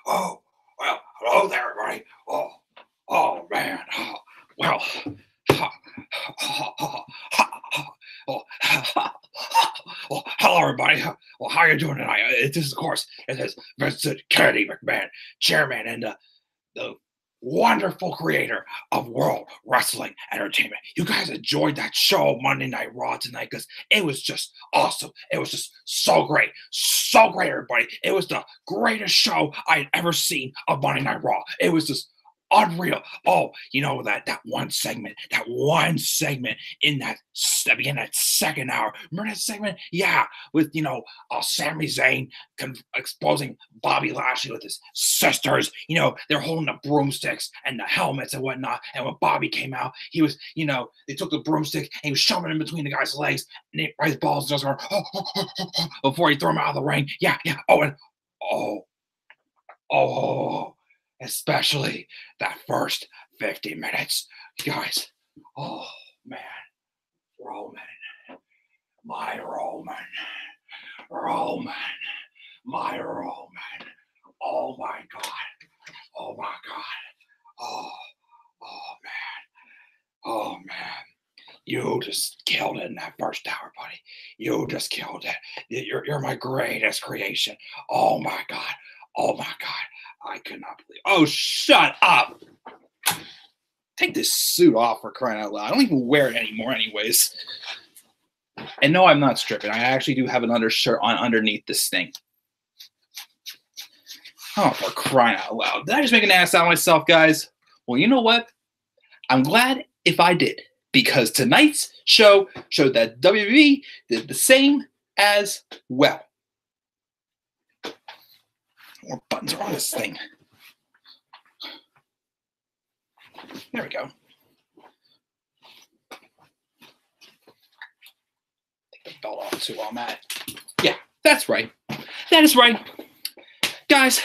Oh, well, hello there, everybody. Oh man. Well, hello, everybody. Well, how are you doing tonight? This is, of course, it is Vincent Kennedy McMahon, chairman and the wonderful creator of World Wrestling Entertainment. You guys enjoyed that show, Monday Night Raw, tonight, because it was just awesome. It was just so great. So great, everybody. It was the greatest show I had ever seen of Monday Night Raw. It was just unreal. Oh, you know, that one segment in that beginning, that second hour. Remember that segment? Yeah, with Sami Zayn exposing Bobby Lashley with his sisters. They're holding the broomsticks and the helmets and whatnot. And when Bobby came out, he was, they took the broomstick and he was shoving it in between the guy's legs, and his balls just going before he threw him out of the ring. Yeah. Especially that first 50 minutes, guys. Oh man, Roman, my Roman, my Roman. Oh my God, oh my God, oh man. You just killed it in that first hour, buddy. You just killed it. You're my greatest creation. Oh my God. I could not believe. Oh, shut up. Take this suit off, for crying out loud. I don't even wear it anymore anyways. And no, I'm not stripping. I actually do have an undershirt on underneath this thing. Oh, for crying out loud. Did I just make an ass out of myself, guys? Well, you know what? I'm glad if I did, because tonight's show showed that WWE did the same as well. More buttons are on this thing. There we go. Take the belt off too while I'm at it. Yeah, that's right. That is right. Guys,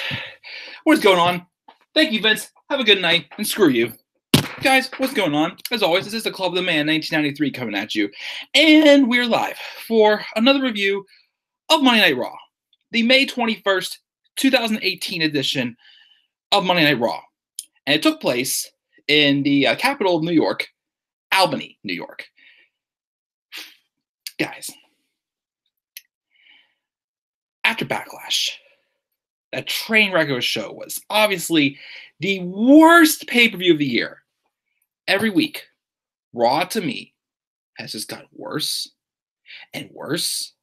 what is going on? Thank you, Vince. Have a good night, and screw you. Guys, what's going on? As always, this is the Club of the Man 1993 coming at you. And we're live for another review of Monday Night Raw, the May 21st, 2018 edition of Monday Night Raw. And it took place in the capital of New York, Albany, New York. Guys, after Backlash, that train wreck of a show was obviously the worst pay-per-view of the year. Every week, Raw to me has just gotten worse and worse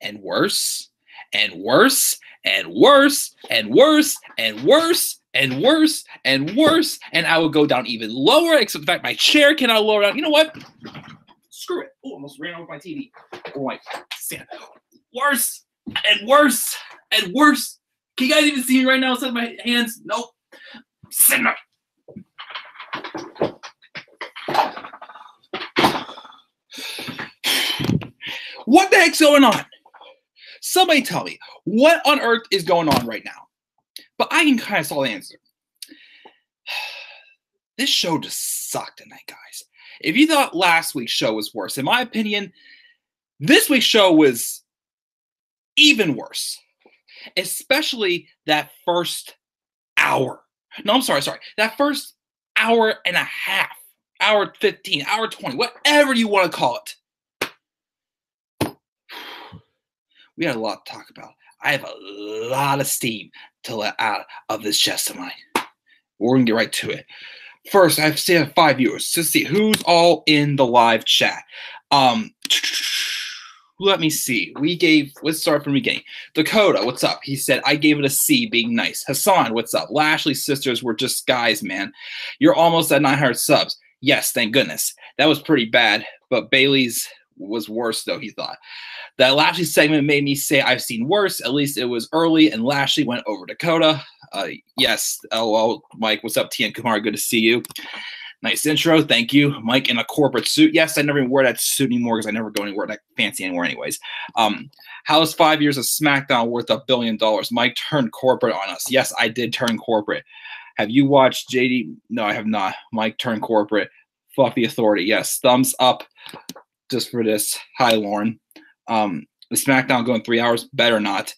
and worse and worse and worse and worse and worse and worse and worse, and I will go down even lower, except the fact my chair cannot lower down. You know what? Screw it. Oh, almost ran over my TV. Oh my stand. Worse and worse and worse. Can you guys even see me right now instead of my hands? Nope. Send up. What the heck's going on? Somebody tell me, what on earth is going on right now? But I can kind of solve the answer. This show just sucked tonight, guys. If you thought last week's show was worse, in my opinion, this week's show was even worse. Especially that first hour. No, I'm sorry. That first hour and a half. Hour 15, hour 20, whatever you want to call it. We had a lot to talk about. I have a lot of steam to let out of this chest of mine. We're going to get right to it. First, I have to say 5 viewers to see who's all in the live chat. Let me see. Let's start from the beginning. Dakota, what's up? He said, I gave it a C, being nice. Hassan, what's up? Lashley's sisters were just guys, man. You're almost at 900 subs. Yes, thank goodness. That was pretty bad, but Bailey's was worse, though, he thought. That Lashley segment made me say I've seen worse. At least it was early, and Lashley went over Dakota. Yes. LOL. Mike, what's up, TN Kumar? Good to see you. Nice intro. Thank you. Mike in a corporate suit. Yes, I never even wear that suit anymore because I never go anywhere that fancy anymore anyways. How is 5 years of SmackDown worth $1 billion? Mike turned corporate on us. Yes, I did turn corporate. Have you watched JD? No, I have not. Mike turned corporate. Fuck the authority. Yes, thumbs up just for this. Hi, Lauren. The SmackDown going 3 hours, better not.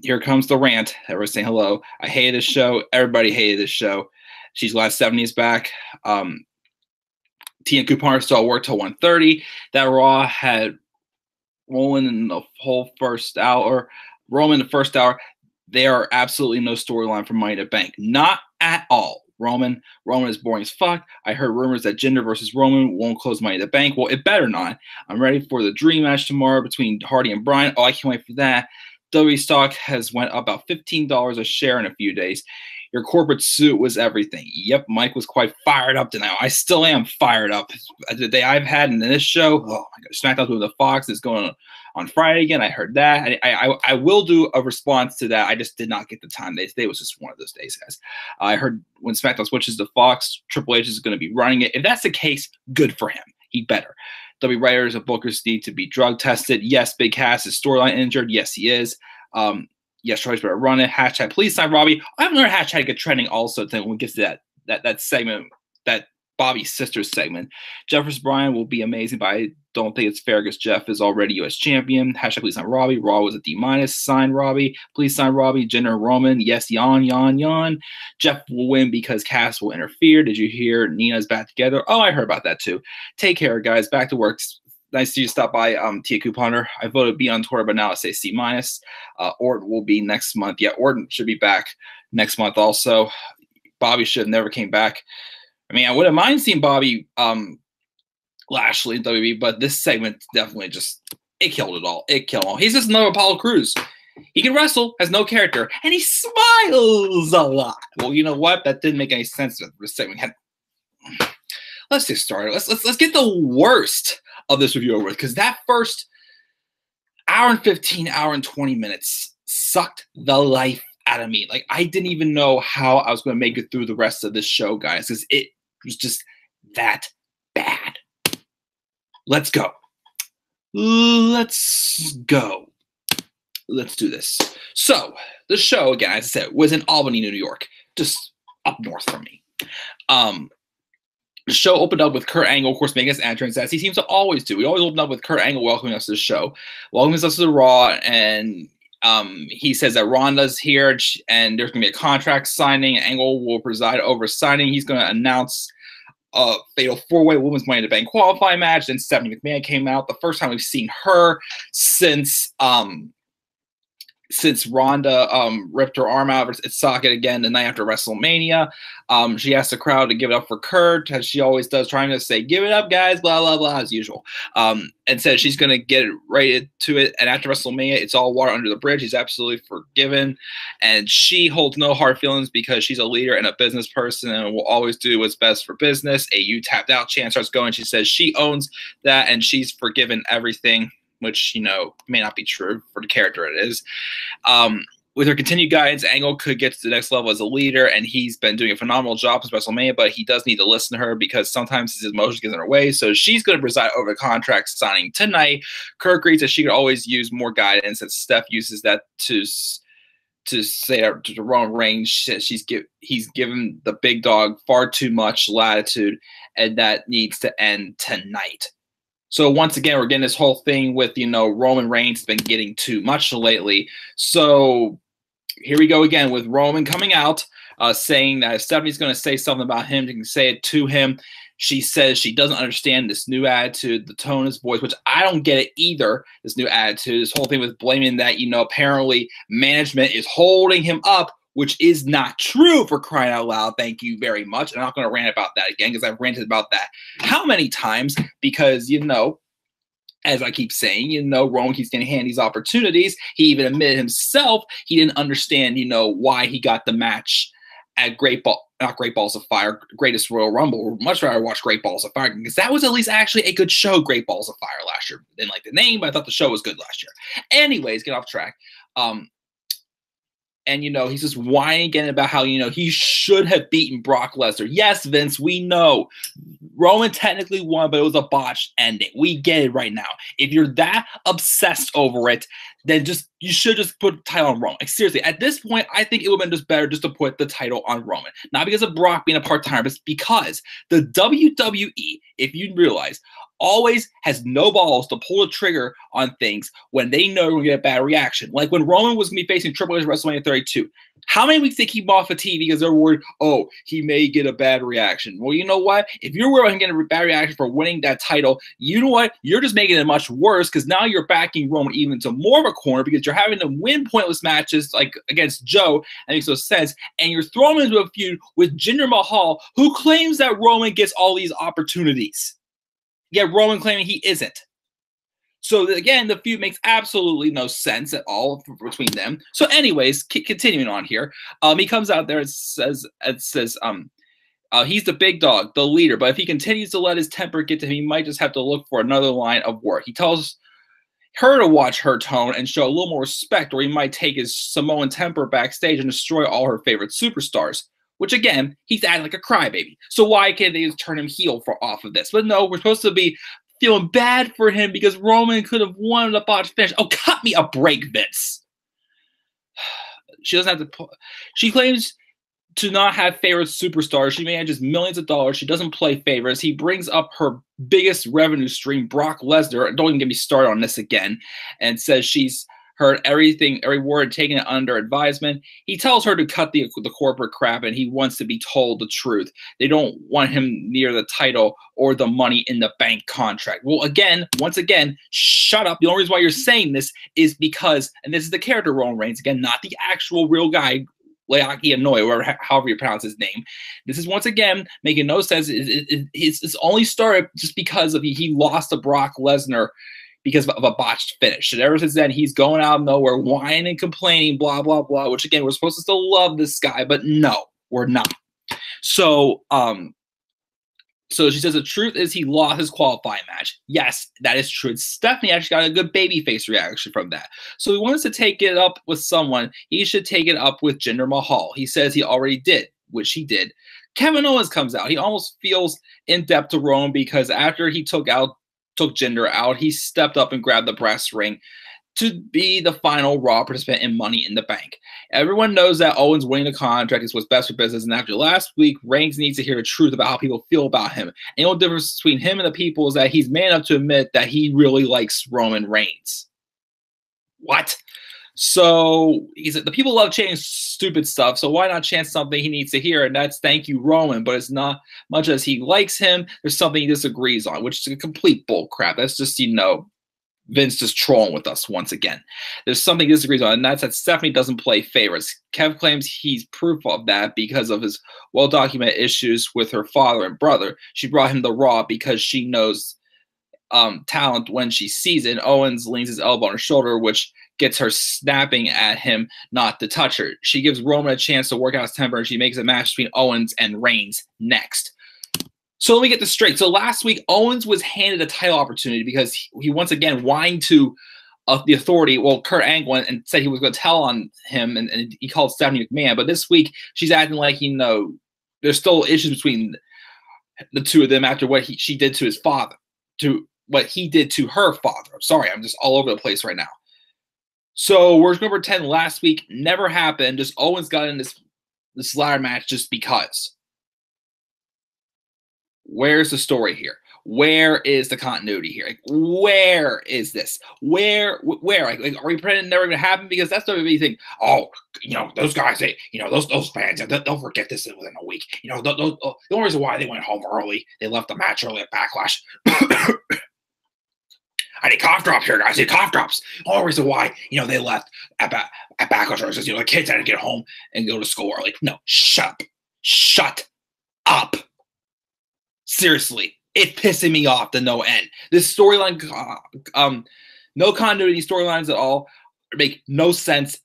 Here comes the rant. Everyone's saying hello. I hated this show. Everybody hated this show. She's glad 70 is back. Tina Couponer still worked till 1:30. That Raw had Roman in the whole first hour. Roman in the first hour. There are absolutely no storyline for Money to Bank. Not at all. Roman is boring as fuck. I heard rumors that Jinder versus Roman won't close Money to Bank. Well, it better not. I'm ready for the dream match tomorrow between Hardy and Bryan. Oh, I can't wait for that. WWE stock has went up about $15 a share in a few days. Your corporate suit was everything. Yep, Mike was quite fired up tonight. I still am fired up. The day I've had in this show, oh my God, SmackDown with the Fox is going on Friday again. I heard that. I will do a response to that. I just did not get the time. Today was just one of those days, guys. I heard when SmackDown switches to Fox, Triple H is going to be running it. If that's the case, good for him. He better. W writers and bookers need to be drug tested. Yes, Big Cass is storyline injured. Yes, he is. Yes, Troy's better run it. Hashtag please sign Robbie. I have another hashtag get trending also when we get to that segment, that Bobby's sister's segment. Jeff vs. Bryan will be amazing, but I don't think it's fair because Jeff is already U.S. champion. Hashtag please sign Robbie. Raw was a D-. Sign Robbie. Please sign Robbie. Jinder Roman. Yes, yawn. Jeff will win because Cass will interfere. Did you hear Nina's back together? Oh, I heard about that too. Take care, guys. Back to work. Nice to you stop by, Tia Couponer. I voted B on Twitter, but now I say C-. Orton will be next month. Yeah, Orton should be back next month also. Bobby should have never came back. I mean, I wouldn't mind seeing Bobby Lashley in WWE, but this segment definitely it killed it all. It killed all. He's just another Apollo Crews. He can wrestle, has no character, and he smiles a lot. Well, you know what? That didn't make any sense. This segment let's get started. Let's get the worst of this review over with, because that first hour and 15, hour and 20 minutes sucked the life out of me. Like, I didn't even know how I was going to make it through the rest of this show, guys, because it was just that bad. Let's go. Let's go. Let's do this. So, the show, again, as I said, was in Albany, New York, just up north from me. The show opened up with Kurt Angle, of course, making his entrance, as he seems to always do. We always open up with Kurt Angle welcoming us to the show, welcoming us to the Raw, and he says that Ronda's here, and there's going to be a contract signing. Angle will preside over signing. He's going to announce a fatal four-way women's Money in the Bank qualifying match. Then Stephanie McMahon came out. The first time we've seen her since Ronda ripped her arm out of its socket again the night after WrestleMania. She asked the crowd to give it up for Kurt, as she always does, trying to say, give it up, guys, blah, blah, blah, as usual. And said she's going to get right to it. And after WrestleMania, it's all water under the bridge. He's absolutely forgiven. And she holds no hard feelings because she's a leader and a business person and will always do what's best for business. A "you tapped out" chant starts going. She says she owns that and she's forgiven everything, which, you know, may not be true for the character it is. With her continued guidance, Angle could get to the next level as a leader, and he's been doing a phenomenal job since WrestleMania, but he does need to listen to her because sometimes his emotions get in her way. So she's going to preside over the contract signing tonight. Kurt agrees that she could always use more guidance, and Steph uses that to say to Roman Reigns that he's given the big dog far too much latitude, and that needs to end tonight. So once again, we're getting this whole thing with, you know, Roman Reigns has been getting too much lately. So here we go again with Roman coming out, saying that if Stephanie's going to say something about him, she can say it to him. She says she doesn't understand this new attitude, the tone of his voice, which I don't get it either, this new attitude, this whole thing with blaming that, you know, apparently management is holding him up, which is not true, for crying out loud. Thank you very much. I'm not going to rant about that again because I've ranted about that how many times, because, you know, as I keep saying, you know, Roman keeps getting handed these opportunities. He even admitted himself he didn't understand, you know, why he got the match at not Great Balls of Fire, Greatest Royal Rumble. Much rather watch Great Balls of Fire because that was at least actually a good show, Great Balls of Fire, last year. Didn't like the name, but I thought the show was good last year. Anyways, get off track. And, you know, he's just whining again about how, you know, he should have beaten Brock Lesnar. Yes, Vince, we know. Roman technically won, but it was a botched ending. We get it right now. If you're that obsessed over it, then you should just put the title on Roman. Like, seriously, at this point, I think it would have been just better just to put the title on Roman. Not because of Brock being a part-timer, but because the WWE, if you realize, always has no balls to pull the trigger on things when they know they're going to get a bad reaction. Like when Roman was going to be facing Triple H at WrestleMania 32. How many weeks they keep him off of TV because they're worried, oh, he may get a bad reaction? Well, you know what? If you're worried about him getting a bad reaction for winning that title, you know what? You're just making it much worse because now you're backing Roman even to more of a corner because you're having to win pointless matches like against Joe. That makes no sense. And you're throwing him into a feud with Jinder Mahal, who claims that Roman gets all these opportunities. Yet Roman claiming he isn't. So again, the feud makes absolutely no sense at all between them. So anyways, continuing on here, he comes out there and says, he's the big dog, the leader, but if he continues to let his temper get to him, he might just have to look for another line of work. He tells her to watch her tone and show a little more respect, or he might take his Samoan temper backstage and destroy all her favorite superstars. Which again, he's acting like a crybaby. So why can't they just turn him heel off of this? But no, we're supposed to be feeling bad for him because Roman could have won the botched finish. Oh, cut me a break, Vince. She doesn't have to. She claims to not have favorite superstars. She manages millions of dollars. She doesn't play favorites. He brings up her biggest revenue stream, Brock Lesnar. Don't even get me started on this again. And says she's heard everything, every word, taken it under advisement. He tells her to cut the corporate crap, and he wants to be told the truth. They don't want him near the title or the money in the bank contract. Well, again, once again, shut up. The only reason why you're saying this is because, and this is the character Roman Reigns, again, not the actual real guy, Leaki Anoy, however you pronounce his name. This is once again making no sense. It's only started just because of he lost to Brock Lesnar because of a botched finish. And ever since then, he's going out of nowhere, whining and complaining, blah, blah, blah, which again, we're supposed to still love this guy, but no, we're not. So, so she says the truth is he lost his qualifying match. Yes, that is true. Stephanie actually got a good babyface reaction from that. So he wants to take it up with someone. He should take it up with Jinder Mahal. He says he already did, which he did. Kevin Owens comes out. He almost feels in depth to Roman because after he took Jinder out, he stepped up and grabbed the brass ring to be the final Raw participant in Money in the Bank. Everyone knows that Owens winning the contract is what's best for business, and after last week, Reigns needs to hear the truth about how people feel about him. And the only difference between him and the people is that he's man enough to admit that he really likes Roman Reigns. What? So the people love chanting stupid stuff, so why not chant something he needs to hear? And that's thank you, Roman. But it's not much as he likes him, there's something he disagrees on, which is a complete bull crap. That's just, Vince just trolling with us once again. There's something he disagrees on, and that's that Stephanie doesn't play favorites. Kev claims he's proof of that because of his well-documented issues with her father and brother. She brought him the Raw because she knows talent when she sees it. And Owens leans his elbow on her shoulder, which gets her snapping at him not to touch her. She gives Roman a chance to work out his temper, and she makes a match between Owens and Reigns next. So let me get this straight. So last week, Owens was handed a title opportunity because he once again whined to the authority, Kurt Angle, and said he was going to tell on him, and he called Stephanie McMahon. But this week, she's acting like, there's still issues between the two of them after what she did to his father, to what he did to her father. I'm sorry, I'm just all over the place right now. So we're going to pretend last week never happened. Just Owens got in this ladder match just because. Where's the story here? Where is the continuity here? Like, where is this? Where? Like, are we pretending never going to happen? Because that's the WWE thing. Oh, those guys, those fans, they'll forget this within a week. The only reason why they went home early, they left the match early at Backlash. I need cough drops here, guys. I need cough drops. The only reason why, they left at Backlash is the kids had to get home and go to school early. No, shut up. Shut up. Seriously, it's pissing me off to no end. This storyline, no continuity storylines at all, make no sense,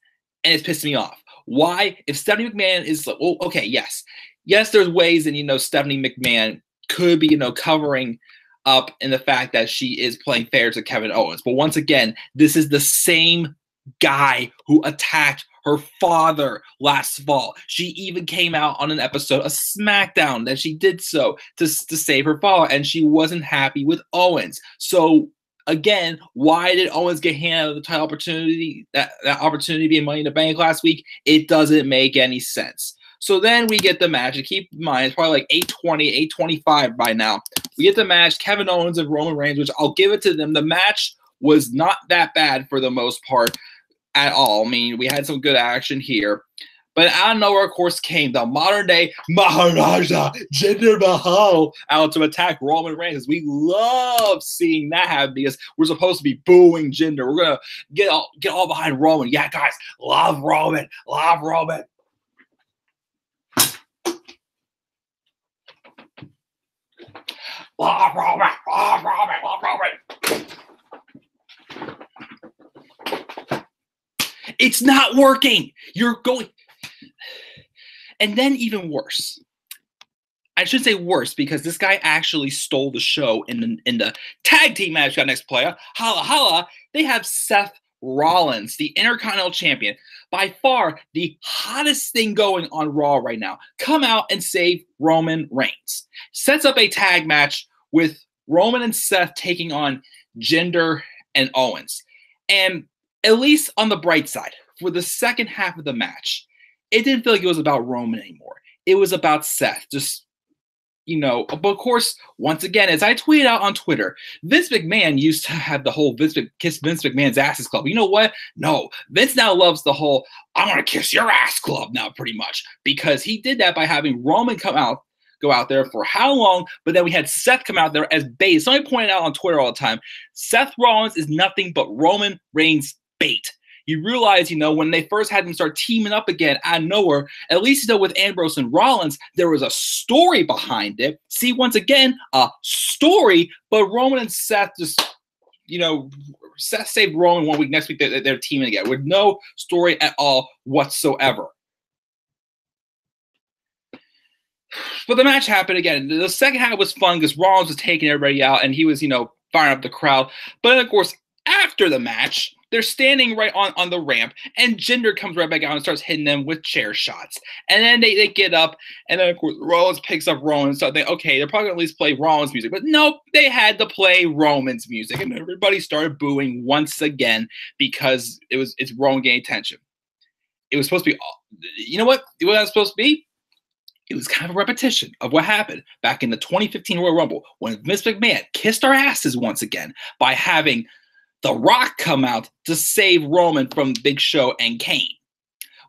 and it's pissing me off. Why? If Stephanie McMahon is like, okay, yes, there's ways, and Stephanie McMahon could be, covering up in the fact that she is playing fair to Kevin Owens. But once again, this is the same guy who attacked her father last fall. She even came out on an episode of SmackDown that she did so to save her father, and she wasn't happy with Owens. So again, why did Owens get handed the title opportunity, that opportunity being Money in the Bank last week? It doesn't make any sense. So then we get the match, and keep in mind, it's probably like 8:20, 8:25 by now. We get the match, Kevin Owens and Roman Reigns, which I'll give it to them. The match was not that bad for the most part at all. I mean, we had some good action here. But out of nowhere, of course, came the modern-day Maharaja Jinder Mahal out to attack Roman Reigns. We love seeing that happen because we're supposed to be booing Jinder. We're going to get all behind Roman. Yeah, guys, love Roman. Love Roman. Love Roman. Love Roman. Love Roman. It's not working. You're going... And then even worse. I should say worse because this guy actually stole the show in the tag team match. Got next player. Holla holla. They have Seth Rollins, the Intercontinental Champion. By far the hottest thing going on Raw right now. Come out and save Roman Reigns. Sets up a tag match with Roman and Seth taking on Jinder and Owens. And at least on the bright side, for the second half of the match, it didn't feel like it was about Roman anymore. It was about Seth. Just, but of course, once again, as I tweeted out on Twitter, Vince McMahon used to have the whole kiss Vince McMahon's asses club. You know what? No, Vince now loves the whole I'm going to kiss your ass club now pretty much because he did that by having Roman go out there for how long, but then we had Seth come out there as bait. So I pointed out on Twitter all the time, Seth Rollins is nothing but Roman Reigns bait. You realize, when they first had them start teaming up again out of nowhere, at least, with Ambrose and Rollins, there was a story behind it. See, once again, a story, but Roman and Seth just, Seth saved Roman 1 week. Next week, they're teaming again with no story at all whatsoever. But the match happened again. The second half was fun because Rollins was taking everybody out, and he was, firing up the crowd. But, of course, after the match, they're standing right on the ramp, and Jinder comes right back out and starts hitting them with chair shots. And then they get up, and then, of course, Rollins picks up Roman. So they're probably going to at least play Rollins music. But nope, they had to play Roman's music. And everybody started booing once again because it's Roman getting attention. It was supposed to be, you know what? What it was supposed to be? It was kind of a repetition of what happened back in the 2015 Royal Rumble when Vince McMahon kissed our asses once again by having The Rock come out to save Roman from Big Show and Kane.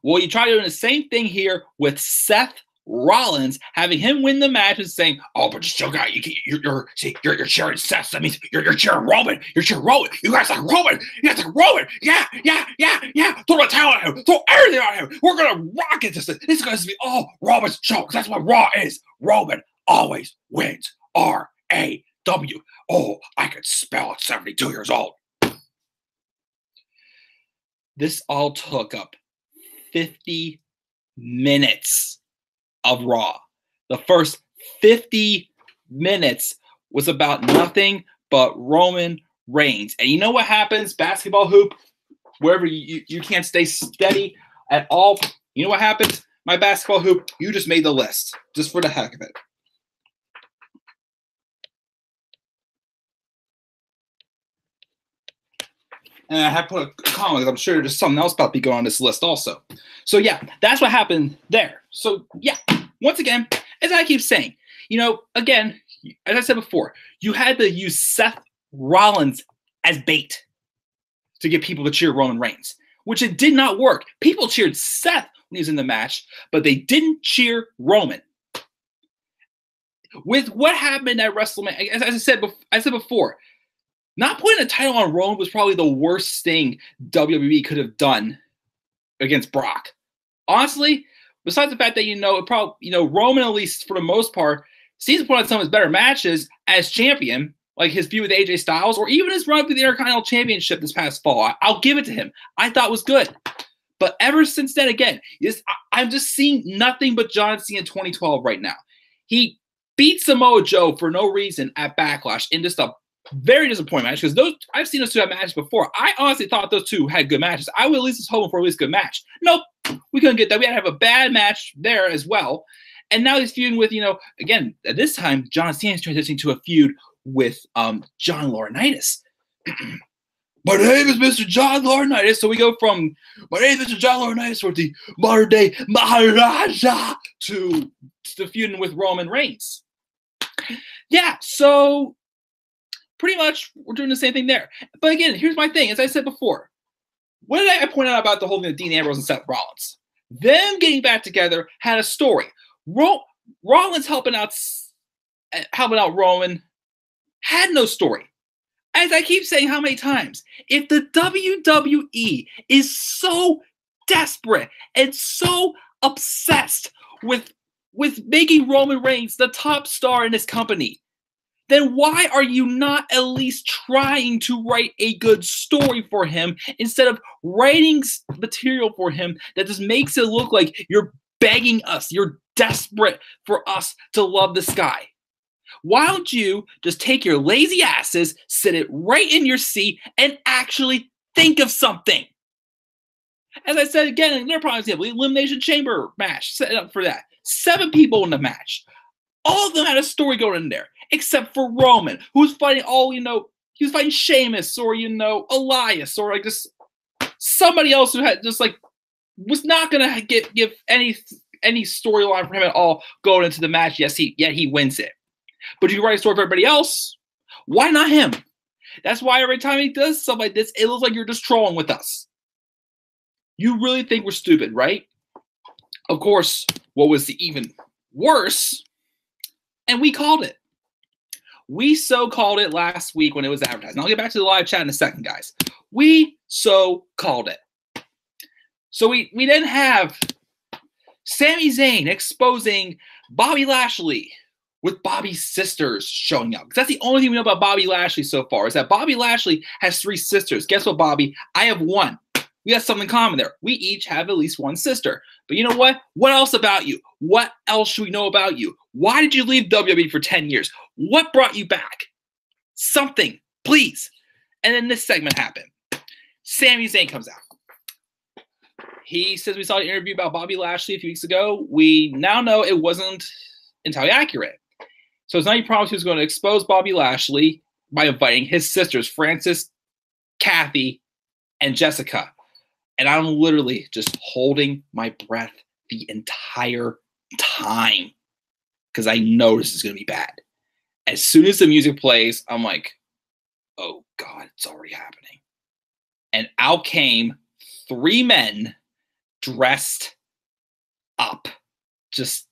Well, you try doing the same thing here with Seth Rollins, having him win the match and saying, "Oh, but you still got you're cheering Seth. That means you're cheering Roman. You're cheering Roman. You guys like Roman. You guys like Roman. Yeah. Throw the towel at him. Throw everything at him. We're gonna rock it. This is gonna be all Roman's show. That's what Raw is. Roman always wins. R-A-W. Oh, I could spell at 72 years old." This all took up 50 minutes of Raw. The first 50 minutes was about nothing but Roman Reigns. And you know what happens? Basketball hoop, wherever you can't stay steady at all. You know what happens? My basketball hoop, you just made the list, just for the heck of it. And I have put a comment because I'm sure there's something else about to be going on this list also. So, yeah, that's what happened there. So, yeah, once again, as I keep saying, again, as I said before, you had to use Seth Rollins as bait to get people to cheer Roman Reigns, which it did not work. People cheered Seth when he was in the match, but they didn't cheer Roman. With what happened at WrestleMania, as I said before, not putting a title on Roman was probably the worst thing WWE could have done against Brock. Honestly, besides the fact that Roman, at least for the most part, seems to put on some of his better matches as champion, like his feud with AJ Styles, or even his run through the Intercontinental Championship this past fall. I'll give it to him. I thought it was good. But ever since then, again, I'm just seeing nothing but John Cena 2012 right now. He beat Samoa Joe for no reason at Backlash in just a very disappointing match, because I've seen those two have matches before. I honestly thought those two had good matches. I would at least was hoping for at least a good match. Nope, we couldn't get that. We had to have a bad match there as well. And now he's feuding with, again, at this time, John Cena's transitioning to a feud with John Laurinaitis. My name is Mr. John Laurinaitis. So we go from, my name is Mr. John Laurinaitis, or the modern day Maharaja, to feuding with Roman Reigns. Yeah, so pretty much we're doing the same thing there. But again, here's my thing. As I said before, what did I point out about the whole thing of Dean Ambrose and Seth Rollins? Them getting back together had a story. Rollins helping out Roman had no story. As I keep saying how many times, if the WWE is so desperate and so obsessed with making Roman Reigns the top star in this company, then why are you not at least trying to write a good story for him instead of writing material for him that just makes it look like you're begging us, you're desperate for us to love this guy? Why don't you just take your lazy asses, sit it right in your seat, and actually think of something? As I said again, they're probably example, the Elimination Chamber match, set it up for that. 7 people in the match. All of them had a story going in there, except for Roman, who was fighting he was fighting Sheamus or, Elias, or like just somebody else who had just like, was not going to give any storyline for him at all going into the match. Yet he wins it. But you write a story for everybody else. Why not him? That's why every time he does stuff like this, it looks like you're just trolling with us. You really think we're stupid, right? Of course, what was even worse, and we called it. We so called it last week when it was advertised. And I'll get back to the live chat in a second, guys. We so called it. So we then have Sami Zayn exposing Bobby Lashley with Bobby's sisters showing up. Because that's the only thing we know about Bobby Lashley so far, is that Bobby Lashley has 3 sisters. Guess what, Bobby? I have 1. We have something in common there. We each have at least 1 sister. But you know what? What else about you? What else should we know about you? Why did you leave WWE for 10 years? What brought you back? Something, please. And then this segment happened. Sami Zayn comes out. He says we saw an interview about Bobby Lashley a few weeks ago. We now know it wasn't entirely accurate. So it's now he promised he was going to expose Bobby Lashley by inviting his sisters, Frances, Kathy, and Jessica. And I'm literally just holding my breath the entire time because I know this is going to be bad. As soon as the music plays, I'm like, oh God, it's already happening. And out came 3 men dressed up. Just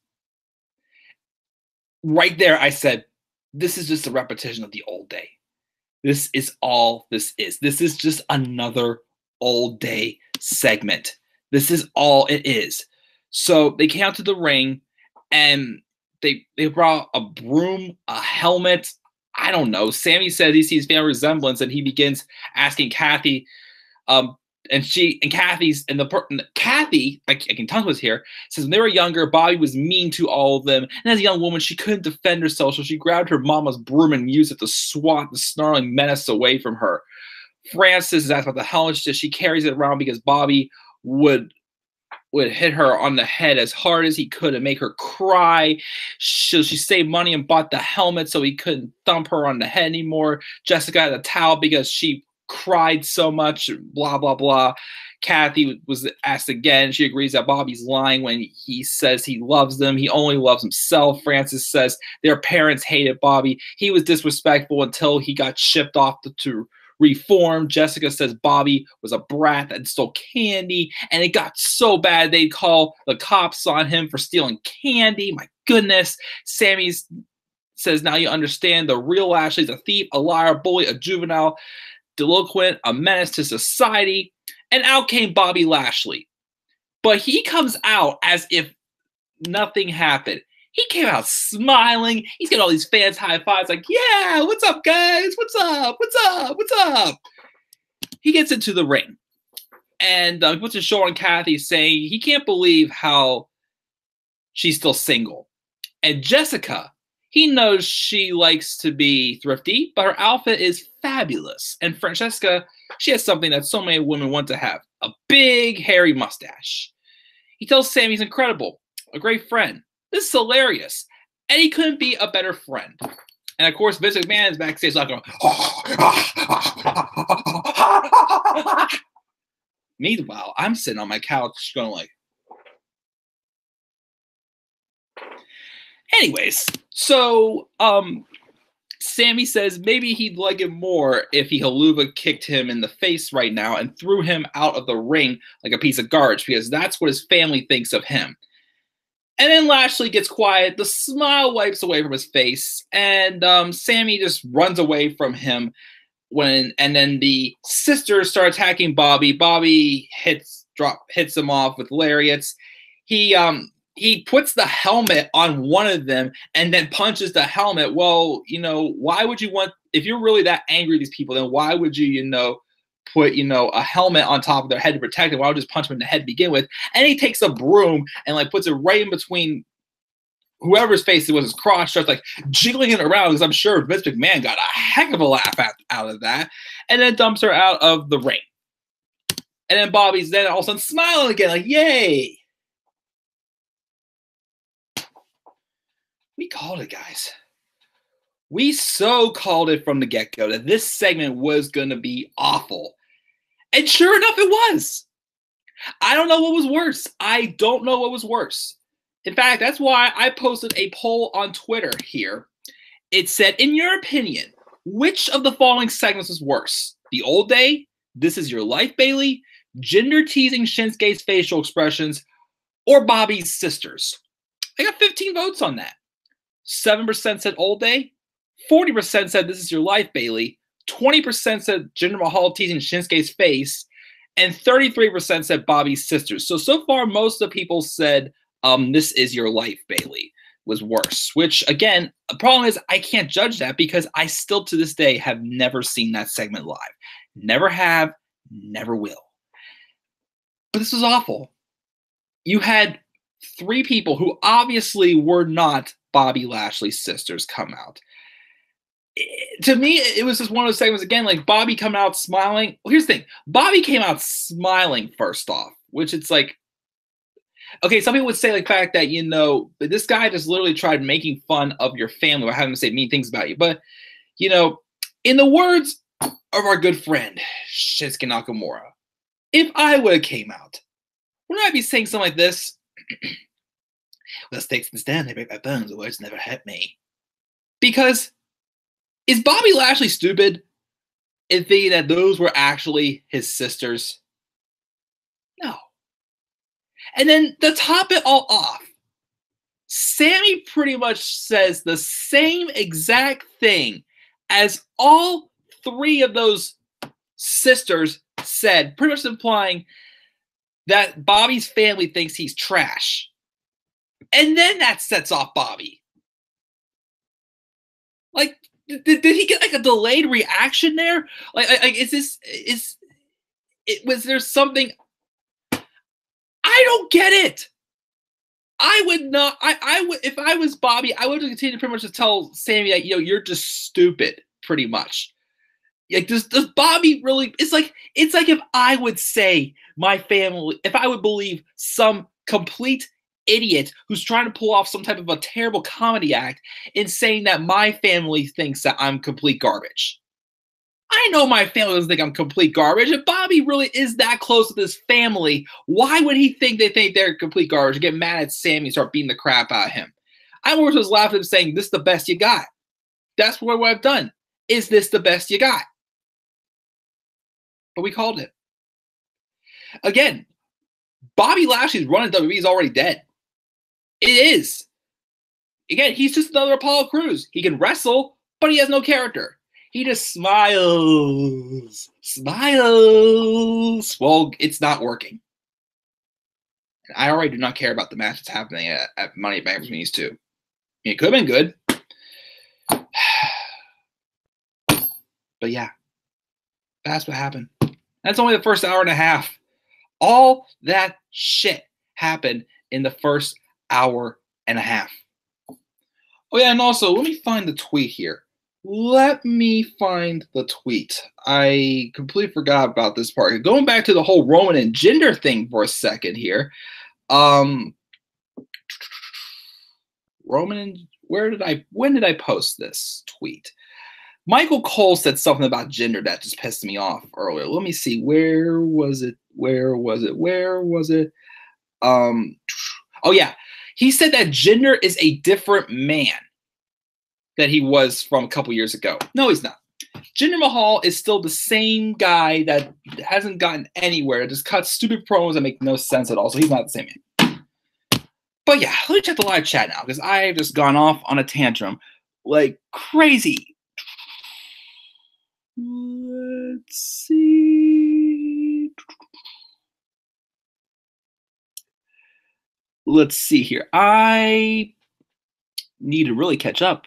right there, I said, this is just a repetition of the old day. This is all this is. This is just another old day segment. This is all it is. So they came out to the ring and they brought a broom, a helmet. I don't know. Sami said he sees family resemblance and he begins asking Kathy, Kathy, I can tongue was here, says when they were younger, Bobby was mean to all of them. And as a young woman, she couldn't defend herself. So she grabbed her mama's broom and used it to swat the snarling menace away from her. Frances is asked about the helmet. She says she carries it around because Bobby would hit her on the head as hard as he could and make her cry. She saved money and bought the helmet so he couldn't thump her on the head anymore. Jessica had a towel because she cried so much, blah, blah, blah. Kathy was asked again. She agrees that Bobby's lying when he says he loves them. He only loves himself. Frances says their parents hated Bobby. He was disrespectful until he got shipped off to reform. Jessica says Bobby was a brat that stole candy, and it got so bad they'd call the cops on him for stealing candy. My goodness. Sami says now you understand the real Lashley's a thief, a liar, a bully, a juvenile, delinquent, a menace to society. And out came Bobby Lashley. But he comes out as if nothing happened. He came out smiling. He's got all these fans high fives like, yeah, what's up, guys? What's up? What's up? What's up? He gets into the ring. And he puts a show on Kathy saying he can't believe how she's still single. And Jessica, he knows she likes to be thrifty, but her outfit is fabulous. And Francesca, she has something that so many women want to have, a big, hairy mustache. He tells Sami he's incredible, a great friend. This is hilarious. And he couldn't be a better friend. And of course, Vince McMahon is backstage like going, meanwhile, I'm sitting on my couch going like, anyways, so Sami says maybe he'd like it more if he haluva kicked him in the face right now and threw him out of the ring like a piece of garbage, because that's what his family thinks of him. And then Lashley gets quiet. The smile wipes away from his face, and Sami just runs away from him. And then the sisters start attacking Bobby. Bobby hits him off with lariats. He puts the helmet on one of them and then punches the helmet. Well, why would you want, if you're really that angry at these people, then why would you, put, a helmet on top of their head to protect them? Why would you just punch them in the head to begin with? And he takes a broom and puts it right in between whoever's face it was, his crotch, starts jiggling it around, because I'm sure Vince McMahon got a heck of a laugh out of that, and then dumps her out of the ring. And then Bobby's then all of a sudden smiling again, yay! We called it, guys. We so called it from the get-go that this segment was going to be awful. And sure enough, it was. I don't know what was worse. I don't know what was worse. In fact, that's why I posted a poll on Twitter here. It said, in your opinion, which of the following segments was worse? The old day, This Is Your Life, Bailey, gender-teasing Shinsuke's facial expressions, or Bobby's sisters? I got 15 votes on that. 7% said old day, 40% said This Is Your Life, Bailey, 20% said Jinder Mahal teasing Shinsuke's face, and 33% said Bobby's sisters. So far, most of the people said This Is Your Life, Bailey was worse, which, again, the problem is I can't judge that because I still, to this day, have never seen that segment live. Never have, never will. But this was awful. You had 3 people who obviously were not Bobby Lashley's sisters come out. To me, it was just one of those segments, again, Bobby coming out smiling. Well, here's the thing. Bobby came out smiling first off, which it's okay, some people would say the fact that, this guy just literally tried making fun of your family by having to say mean things about you. But, in the words of our good friend, Shinsuke Nakamura, if I would have came out, wouldn't I be saying something like this? Well, sticks and stones, they break my bones, the words never hurt me. Because is Bobby Lashley stupid in thinking that those were actually his sisters? No. And then to top it all off, Sami pretty much says the same exact thing as all 3 of those sisters said, pretty much implying that Bobby's family thinks he's trash. And then that sets off Bobby. Did he get a delayed reaction there? Was there something? I don't get it. I would not. I would, if I was Bobby, I would continue to pretty much just tell Sami that you're just stupid, pretty much. Does Bobby really? It's like if I would say my family, if I would believe some complete idiot who's trying to pull off some type of a terrible comedy act in saying that my family thinks that I'm complete garbage. I know my family doesn't think I'm complete garbage. If Bobby really is that close with his family, why would he think they think they're complete garbage and get mad at Sami and start beating the crap out of him? I was just laughing at him saying, this is the best you got. That's what I've done. Is this the best you got? But we called it. Again, Bobby Lashley's run in WWE is already dead. It is. Again, he's just another Apollo Crews. He can wrestle, but he has no character. He just smiles. Smiles. Well, it's not working. And I already do not care about the match that's happening at Money in the Bank between these two. It could have been good. But yeah, that's what happened. That's only the first hour and a half. All that shit happened in the first hour and a half. Oh yeah, and also, let me find the tweet here. Let me find the tweet. I completely forgot about this part. Going back to the whole Roman and Jinder thing for a second here. Roman and when did I post this tweet? Michael Cole said something about Jinder that just pissed me off earlier. Let me see. Where was it? Oh yeah. He said that Jinder is a different man. that he was from a couple years ago. No, he's not. Jinder Mahal is still the same guy that hasn't gotten anywhere. Just cuts stupid promos that make no sense at all. So he's not the same man. But yeah, let me check the live chat now because I've just gone off on a tantrum like crazy. Let's see. Let's see here. I need to really catch up.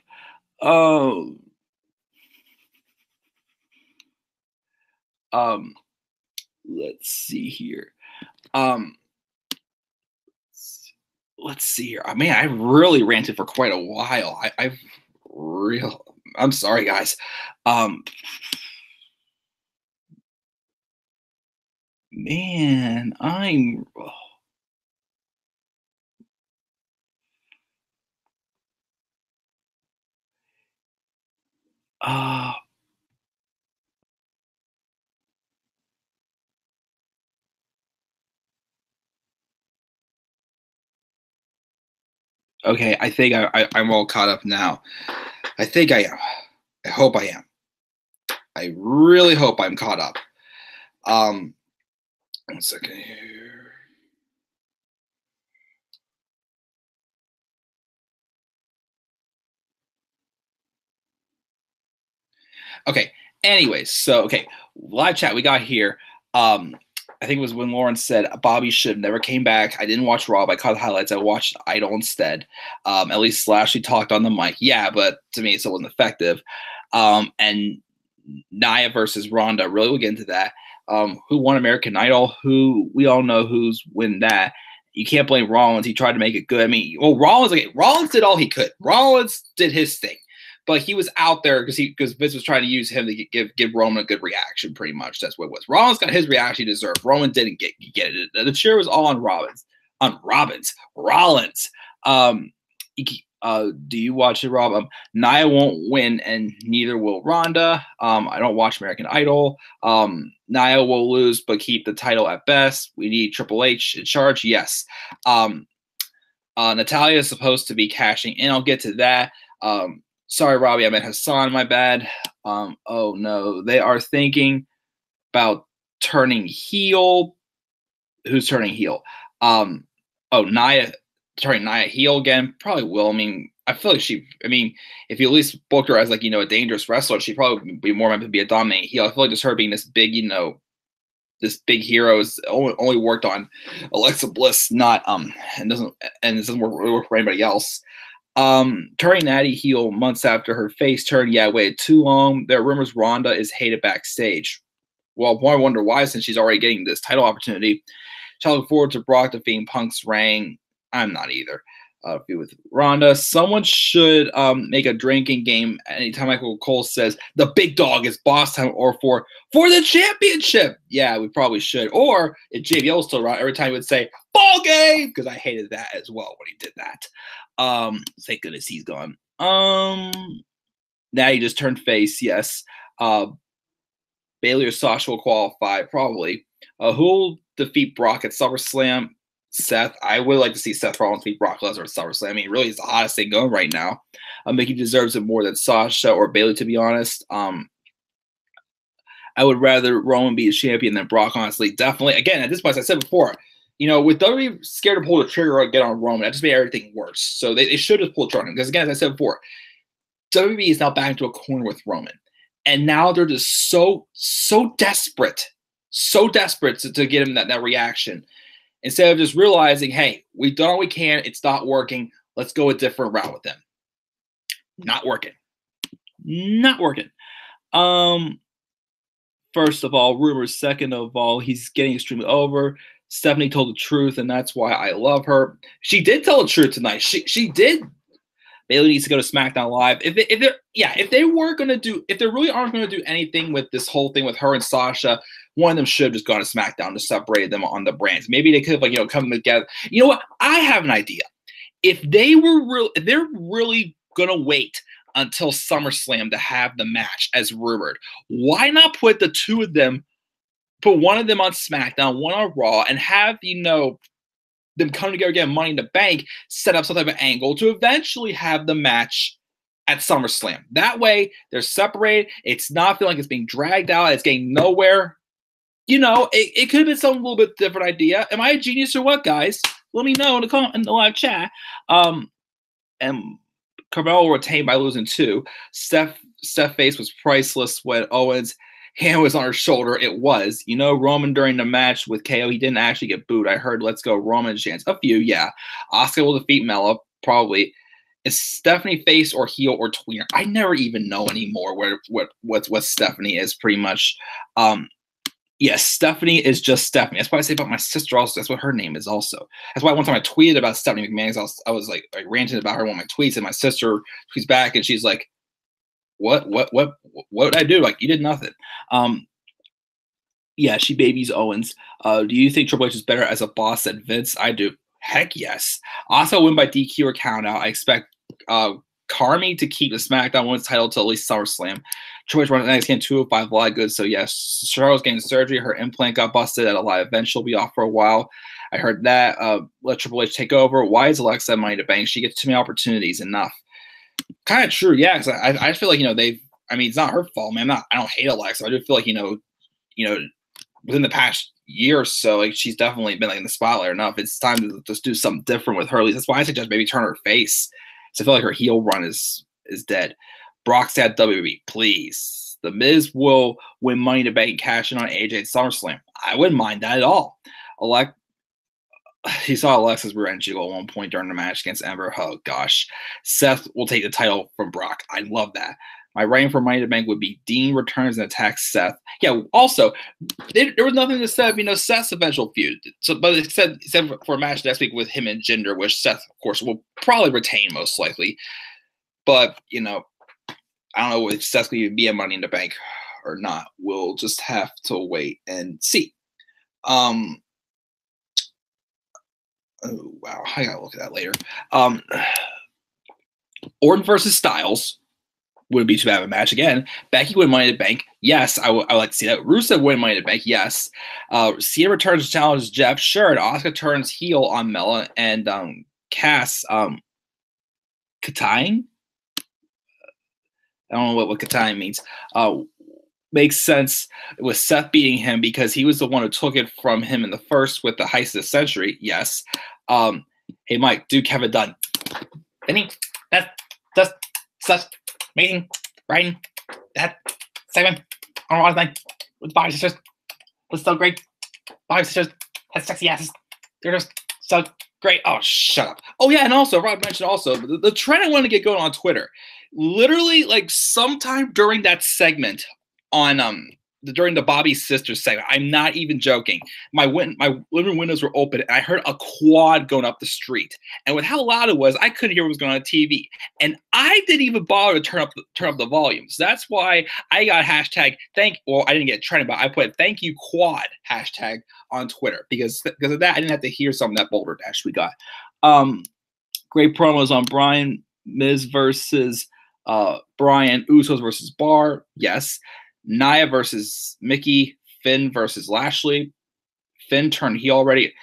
Let's see here. Let's see here. I mean, I really ranted for quite a while. I'm sorry, guys. Man, I'm. Okay, I think I'm all caught up now. I think I am. I hope I am. I really hope I'm caught up. 1 second here. Okay. Anyways, so okay, live chat we got here. I think it was when Lauren said Bobby should have never came back. I didn't watch Raw, but I caught the highlights. I watched Idol instead. At least Lashley talked on the mic. Yeah, but to me, it still wasn't effective. And Nia versus Ronda, really we'll get into that. Who won American Idol? We all know who's winning that. You can't blame Rollins. He tried to make it good. I mean, well, Rollins did all he could. Rollins did his thing. But he was out there because Vince was trying to use him to give Roman a good reaction, pretty much. That's what it was. Rollins got his reaction he deserved. Roman didn't get it. The cheer was all on Rollins. Do you watch it, Rob? Nia won't win, and neither will Ronda. I don't watch American Idol. Nia will lose, but keep the title at best. We need Triple H in charge. Yes. Natalya is supposed to be cashing in. I'll get to that. Sorry, Robbie, I meant Hassan, my bad. Oh, no. They are thinking about turning heel. Who's turning heel? Nia turning Nia heel again. Probably will. I mean, I feel like if you at least booked her as, like, a dangerous wrestler, she'd probably be more meant to be a dominating heel. I feel like just her being this big, this big hero is only worked on Alexa Bliss, not, and it doesn't work for anybody else. Turning Natty heel months after her face turn. Yeah, waited too long. There are rumors Ronda is hated backstage. Well, I wonder why, since she's already getting this title opportunity. Shall look forward to Brock defeating Punk's reign. I'm not either. Be with Ronda. Someone should make a drinking game anytime Michael Cole says the big dog is boss time, or for the championship. Yeah, we probably should. Or if JBL was still around, every time he would say ball game, because I hated that as well when he did that. Thank goodness he's gone. Now he just turned face. Yes. Bailey or Sasha will qualify probably. Who'll defeat Brock at SummerSlam? Seth. I would like to see Seth Rollins beat Brock Lesnar at SummerSlam. I mean, really, he's the hottest thing going right now. I think he deserves it more than Sasha or Bailey, to be honest. I would rather Roman be a champion than Brock, honestly. Definitely. Again, at this point, as I said before, with WWE scared to pull the trigger again on Roman, that just made everything worse. So they should have pulled the trigger. Because, again, as I said before, WWE is now back into a corner with Roman. And now they're just so desperate to get him that reaction. Instead of just realizing, hey, we've done all we can. It's not working. Let's go a different route with them. Not working. First of all, rumors. Second of all, he's getting extremely over. Stephanie told the truth, and that's why I love her. She did tell the truth tonight. She did. Bailey needs to go to SmackDown Live. If they really aren't going to do anything with this whole thing with her and Sasha, one of them should have just gone to SmackDown to separate them on the brands. Maybe they could have come together. You know what? I have an idea. If they're really gonna wait until SummerSlam to have the match as rumored, why not put the two of them, put one of them on SmackDown, one on Raw, and have them come together, get Money in the Bank, set up some type of angle to eventually have the match at SummerSlam. That way, they're separated. It's not feeling like it's being dragged out. It's getting nowhere. You know, it could have been some little bit different idea. Am I a genius or what, guys? Let me know in the live chat. And Carmelo retained by losing 2. Steph face was priceless when Owens' hand was on her shoulder. It was. You know, Roman during the match with KO, he didn't actually get booed. I heard "Let's go Roman" chants. A few, yeah. Asuka will defeat Mella, probably. Is Stephanie face or heel or tweener? I never even know anymore what Stephanie is, pretty much. Yes, Stephanie is just Stephanie. That's what I say about my sister also. That's what her name is also. That's why one time I tweeted about Stephanie McMahon. I was like ranting about her in one of my tweets, and my sister tweets back, and she's like, what did I do? Like, you did nothing. Yeah, she babies Owens. Do you think Triple H is better as a boss than Vince? I do. Heck yes. Also win by DQ or count out. I expect Carmi to keep the SmackDown Women's title till at least SummerSlam. Triple H runs NXT 205 live good. So yes, Charlotte's getting surgery. Her implant got busted at a live event. She'll be off for a while. I heard that. Let Triple H take over. Why is Alexa Money to Bank? She gets too many opportunities. Enough. Kind of true. Yeah, because I feel like it's not her fault, man. I don't hate Alexa. I do feel like within the past year or so, like she's definitely been like in the spotlight enough. It's time to just do something different with her. At least that's why I suggest maybe turn her face. So I feel like her heel run is dead. Brock's at WWE, please. The Miz will win Money to Bank, cash in on AJ at SummerSlam. I wouldn't mind that at all. He saw Alexa's rear end jiggle at one point during the match against Ember. Oh gosh. Seth will take the title from Brock. I love that. My writing for Money to Bank would be Dean returns and attacks Seth. Yeah, also, there was nothing that said, Seth's eventual feud. So, but it said for a match next week with him and Jinder, which Seth, of course, will probably retain most likely. But, I don't know if Seth's going to be a Money in the Bank or not. We'll just have to wait and see. Oh, wow. I got to look at that later. Orton versus Styles. Wouldn't be too bad of a match again. Becky win Money in the Bank. Yes, I would like to see that. Rusev win Money in the Bank. Yes. Cena returns to challenge Jeff. Sure. And Asuka turns heel on Mella and Cass Katying. I don't know what Katying means. Makes sense with Seth beating him because he was the one who took it from him in the first with the heist of the century. Yes. Hey, Mike, do Kevin Dunn. That's such amazing writing. That segment on Raw's night with Bobby Sisters was so great. Bobby Sisters has sexy asses. They're just so great. Oh, shut up. Oh, yeah, and also, Rob mentioned also, the trend I wanted to get going on Twitter. Literally, like, sometime during that segment on during the Bobby Sisters segment, I'm not even joking. My living room windows were open, and I heard a quad going up the street. And with how loud it was, I couldn't hear what was going on TV. And I didn't even bother to turn up the volume. So that's why I got hashtag I didn't get trending, but I put thank you quad hashtag on Twitter because of that. I didn't have to hear some of that boulder dash we got. Great promos on Brian, Miz versus Brian, Usos versus Bar. Yes. Nia versus Mickey, Finn versus Lashley. Finn turned heel already.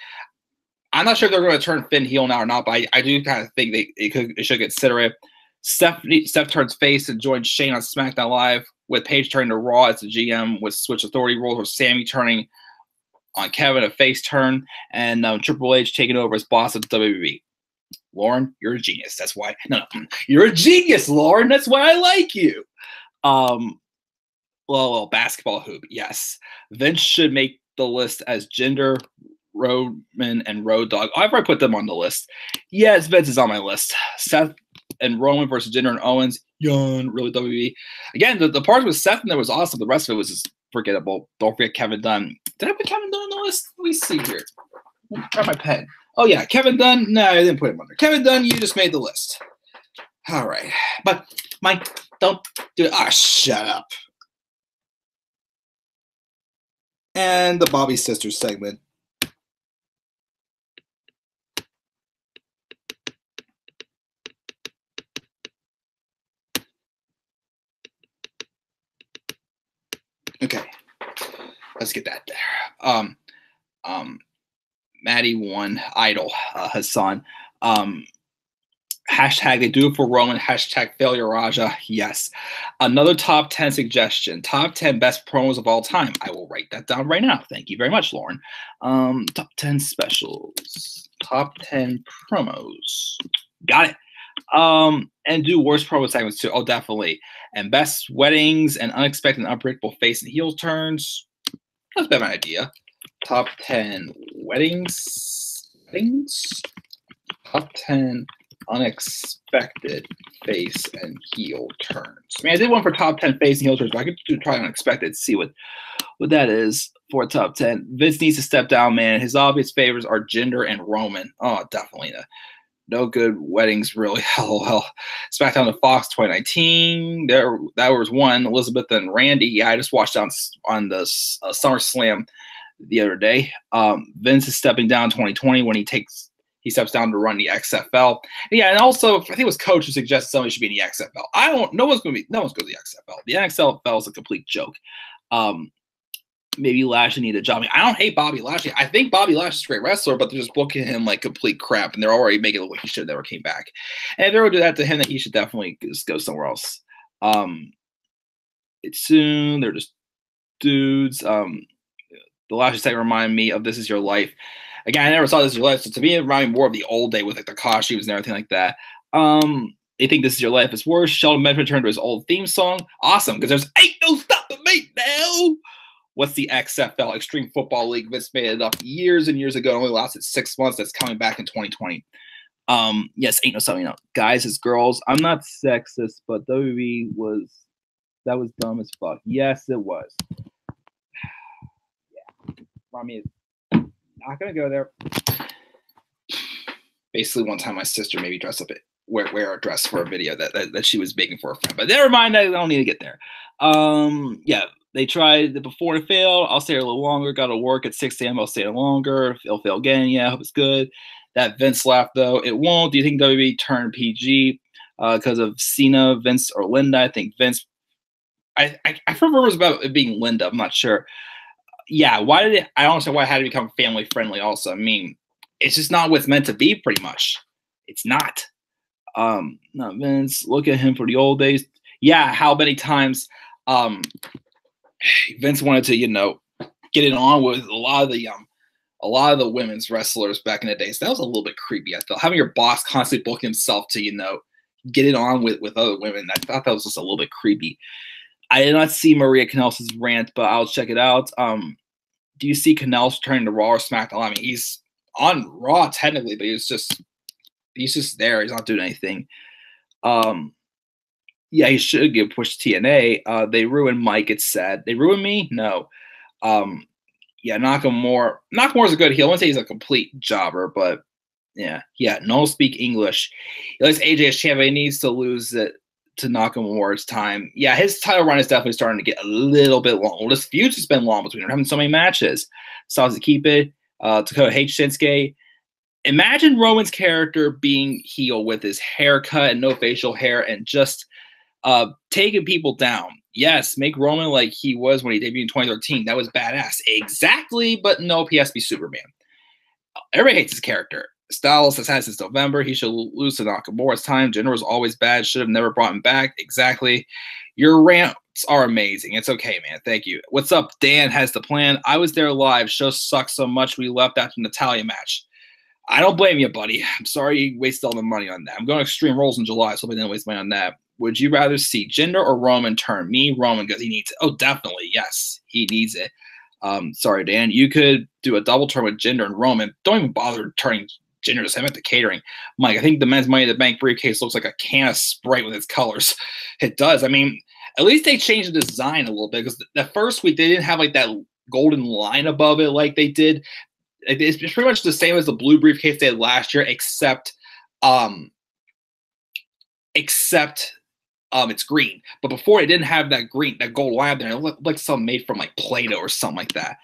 I'm not sure if they're going to turn Finn heel now or not, but I do kind of think they should consider it. Steph turns face and joins Shane on SmackDown Live, with Paige turning to Raw as the GM with Switch Authority roles, with Sami turning on Kevin, a face turn, and Triple H taking over as boss of WWE. Lauren, you're a genius. That's why. No, you're a genius, Lauren. That's why I like you. Well, basketball hoop, yes. Vince should make the list as Jinder, Roman, and Road Dogg. I've already put them on the list. Yes, Vince is on my list. Seth and Roman versus Jinder and Owens. Yawn, really WWE. Again, the part with Seth and there was awesome. The rest of it was just forgettable. Don't forget Kevin Dunn. Did I put Kevin Dunn on the list? Let me see here. Grab my pen. Oh, yeah, Kevin Dunn. No, I didn't put him on there. Kevin Dunn, you just made the list. All right. But, Mike, don't do it. Ah, shut up. And the Bobby Sisters segment. Okay, let's get that there. Maddie won Idol, Hassan. Hashtag they do it for Roman. Hashtag failure Raja. Yes. Another top 10 suggestion. Top 10 best promos of all time. I will write that down right now. Thank you very much, Lauren. Top 10 specials. Top 10 promos. Got it. And do worst promo segments too. Oh, definitely. And best weddings and unexpected and unpredictable face and heel turns. That's a bad idea. Top 10 weddings. Top 10 unexpected face and heel turns. I mean, I did one for top 10 face and heel turns, but I could try unexpected to see what that is for top 10. Vince needs to step down, man. His obvious favors are Jinder and Roman. Oh, definitely. No good weddings, really. Hell. SmackDown to Fox 2019. That was one. Elizabeth and Randy. Yeah, I just watched on the SummerSlam the other day. Vince is stepping down 2020 when he steps down to run the XFL. Yeah, and also I think it was Coach who suggested somebody should be in the XFL. No one's going to the XFL. The XFL is a complete joke. Maybe Lashley need a job. I mean, I don't hate Bobby Lashley. I think Bobby Lashley's a great wrestler, but they're just booking him like complete crap, and they're already making it look like he should have never came back. And if they were to do that to him, then he should definitely just go somewhere else. It's soon. They're just dudes. The Lashley segment reminded me of This Is Your Life. Again, I never saw This Is Your Life, so to me, it reminded me more of the old day with like the costumes and everything like that. They think This Is Your Life is worse. Sheldon Benjamin returned to his old theme song. Awesome, because there's ain't no stopping me now. What's the XFL, Extreme Football League? Vince made it up years and years ago. It only lasted 6 months. That's coming back in 2020. Yes, ain't no something. Guys as girls. I'm not sexist, but WWE was dumb as fuck. Yes, it was. Yeah. I mean, not gonna go there. Basically, one time my sister made me dress up wear a dress for a video that she was making for a friend. But never mind, I don't need to get there. Yeah. They tried it before and failed. I'll stay a little longer. Got to work at 6 a.m. I'll stay longer. It'll fail again. Yeah, I hope it's good. That Vince laugh, though. It won't. Do you think WWE turned PG because of Cena, Vince, or Linda? I think Vince. I've heard rumors about it being Linda. I'm not sure. Yeah, why did it? I don't understand why it had to become family friendly also. I mean, it's just not what's meant to be, pretty much. It's not. Not Vince. Look at him for the old days. Yeah, how many times Vince wanted to, get it on with a lot of the women's wrestlers back in the day. So that was a little bit creepy. I thought having your boss constantly booking himself to, get it on with other women. I thought that was just a little bit creepy. I did not see Maria Kanellis' rant, but I'll check it out. Do you see Kanellis turning to Raw or SmackDown? I mean, he's on Raw technically, but he's just there. He's not doing anything. Yeah, he should get pushed to TNA. They ruined Mike. It's sad. They ruined me? No. Yeah, Nakamura. Nakamura's a good heel. I wouldn't say he's a complete jobber, but yeah. No one speak English. He likes AJ as champion. He needs to lose it to Nakamura's time. Yeah, his title run is definitely starting to get a little bit long. Well, this feud has been long between them, having so many matches. Styles to keep it. Dakota hates Shinsuke. Imagine Roman's character being heel with his haircut and no facial hair and just taking people down. Yes, make Roman like he was when he debuted in 2013. That was badass. Exactly, but no, he has to be Superman. Everybody hates his character. Styles has had since November. He should lose to Nakamura. It's time. Jinder was always bad. Should have never brought him back. Exactly. Your rants are amazing. It's okay, man. Thank you. What's up? Dan has the plan. I was there live. Show sucked so much we left after the Natalia match. I don't blame you, buddy. I'm sorry you wasted all the money on that. I'm going to Extreme Rules in July, so I didn't waste money on that. Would you rather see Jinder or Roman turn? Me, Roman, because he needs it. Oh, definitely. Yes, he needs it. Sorry, Dan. You could do a double turn with Jinder and Roman. Don't even bother turning Jinder to him at the catering. Mike, I think the men's Money in the Bank briefcase looks like a can of Sprite with its colors. It does. I mean, at least they changed the design a little bit because the first week they didn't have like that golden line above it like they did. It's pretty much the same as the blue briefcase they had last year, except it's green. But before it didn't have that gold line there. It looked like something made from like Play-Doh or something like that.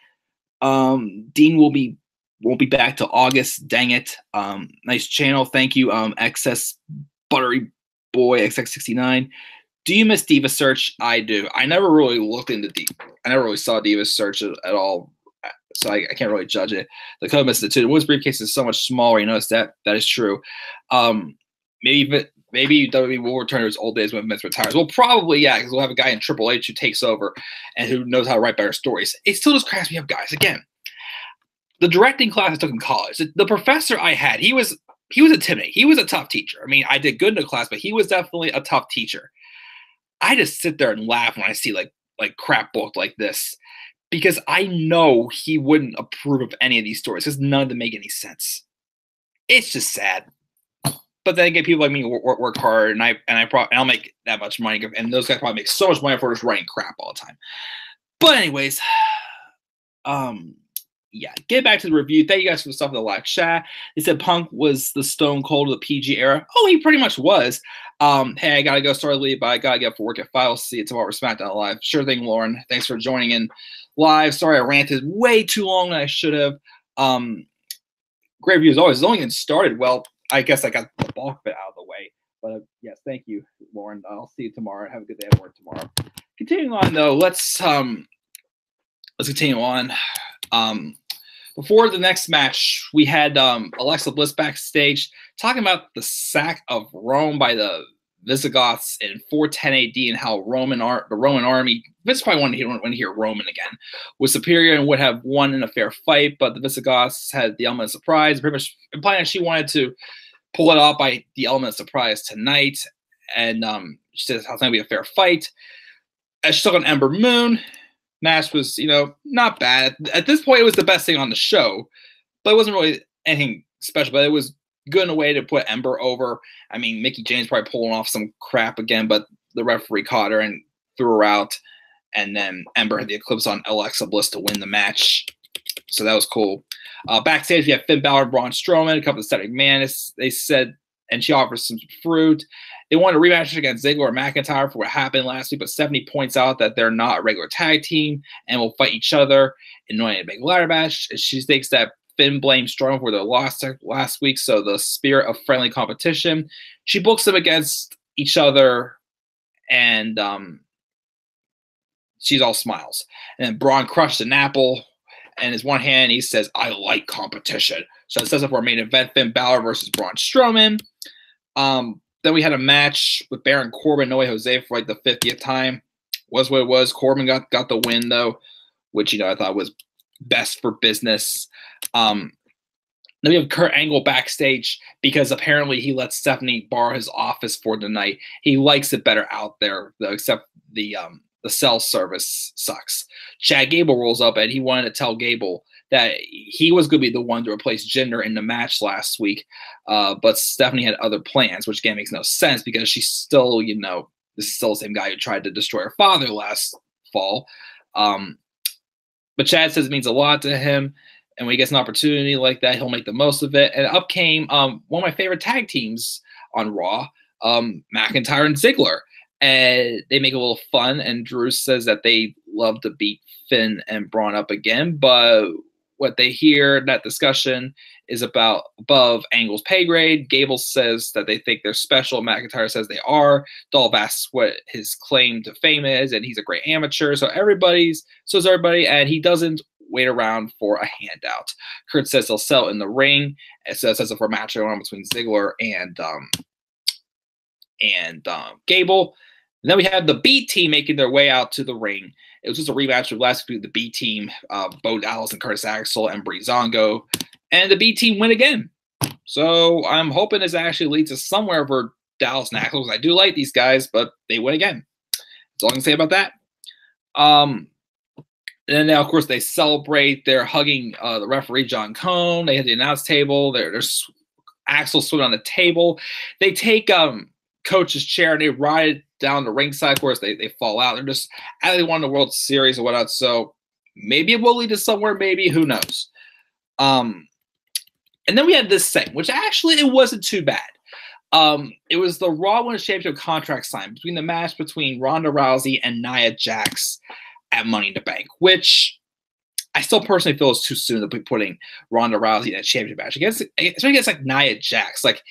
Dean won't be back till August. Dang it. Nice channel. Thank you. XS Buttery Boy XX69. Do you miss Diva Search? I do. I never really looked into I never really saw Diva Search at all. So I can't really judge it. The code missed it too. The women's briefcase is so much smaller. You notice that? That is true. maybe WWE will return to its old days when Vince retires. Well, probably, yeah, because we'll have a guy in Triple H who takes over and who knows how to write better stories. It still just cracks me up, guys. Again, the directing class I took in college, the professor I had, he was intimidating. He was a tough teacher. I mean, I did good in the class, but he was definitely a tough teacher. I just sit there and laugh when I see like crap book like this, because I know he wouldn't approve of any of these stories because none of them make any sense. It's just sad. But then again, people like me work hard, and I'll make that much money, and those guys probably make so much money for just writing crap all the time. But anyways, yeah, get back to the review. Thank you guys for the stuff in the live chat. They said Punk was the Stone Cold of the PG era. Oh, he pretty much was. Hey, I gotta go. Sorry to leave, but I gotta get up for work at 5. I'll see you tomorrow for SmackDown Live. Sure thing, Lauren. Thanks for joining in live. Sorry I ranted way too long than I should have. Great review as always. It's only getting started. Well, I guess I got the bulk of it out of the way. But yes, thank you, Lauren. I'll see you tomorrow. Have a good day at work tomorrow. Continuing on though, let's continue on. Before the next match, we had Alexa Bliss backstage talking about the sack of Rome by the Visigoths in 410 AD and how the Roman army, Vince probably wanted to hear Roman again, was superior and would have won in a fair fight, but the Visigoths had the element of surprise, pretty much implying that she wanted to pull it off by the element of surprise tonight, and she says how it's going to be a fair fight. She took on Ember Moon. Match was, not bad. At this point, it was the best thing on the show, but it wasn't really anything special, but it was good in a way to put Ember over. I mean, Mickie James probably pulling off some crap again, but the referee caught her and threw her out, and then Ember had the eclipse on Alexa Bliss to win the match, so that was cool. Backstage, we have Finn Balor, Braun Strowman, a couple of Cedric McMahon. They said, and she offers some fruit. They wanted a rematch against Ziggler or McIntyre for what happened last week, but Stephanie points out that they're not a regular tag team and will fight each other in a big ladder match. She thinks that Finn blames Strowman for their loss last week, so the spirit of friendly competition. She books them against each other, and she's all smiles. And then Braun crushed an apple in his one hand. He says, "I like competition." So it sets up our main event: Finn Balor versus Braun Strowman. Then we had a match with Baron Corbin, No Way Jose for like the 50th time. Was what it was. Corbin got the win though, which I thought was best for business. Then we have Kurt Angle backstage because apparently he let Stephanie borrow his office for the night. He likes it better out there though, except the cell service sucks. Chad Gable rolls up and he wanted to tell Gable that he was going to be the one to replace Jinder in the match last week, but Stephanie had other plans, which again makes no sense because she's still, this is still the same guy who tried to destroy her father last fall. But Chad says it means a lot to him, and when he gets an opportunity like that, he'll make the most of it. And up came one of my favorite tag teams on Raw, McIntyre and Ziggler. And they make a little fun, and Drew says that they love to beat Finn and Braun up again, but what they hear, that discussion, is about above Angle's pay grade. Gable says that they think they're special. McIntyre says they are. Dolph asks what his claim to fame is, and he's a great amateur. So everybody, and he doesn't wait around for a handout. Kurt says they'll sell in the ring. It says it's for a match going on between Ziggler and Gable. And then we had the B team making their way out to the ring. It was just a rematch with last week, the B team, Bo Dallas and Curtis Axel and Breezango. And the B team win again. So I'm hoping this actually leads to somewhere for Dallas and Axel, because I do like these guys, but they win again. That's all I can say about that. And then now, of course, they celebrate. They're hugging the referee, John Cone. They had the announce table. There's Axel stood on the table. They take Coach's chair and they ride it down the ringside. Of course, they fall out. They're just they won the World Series or whatnot. So maybe it will lead to somewhere. Maybe, who knows? And then we had this segment, which actually it wasn't too bad. It was the Raw Women's Championship contract signed between the match between Ronda Rousey and Nia Jax at Money in the Bank, which I still personally feel is too soon to be putting Ronda Rousey in a championship match especially against like Nia Jax. Like,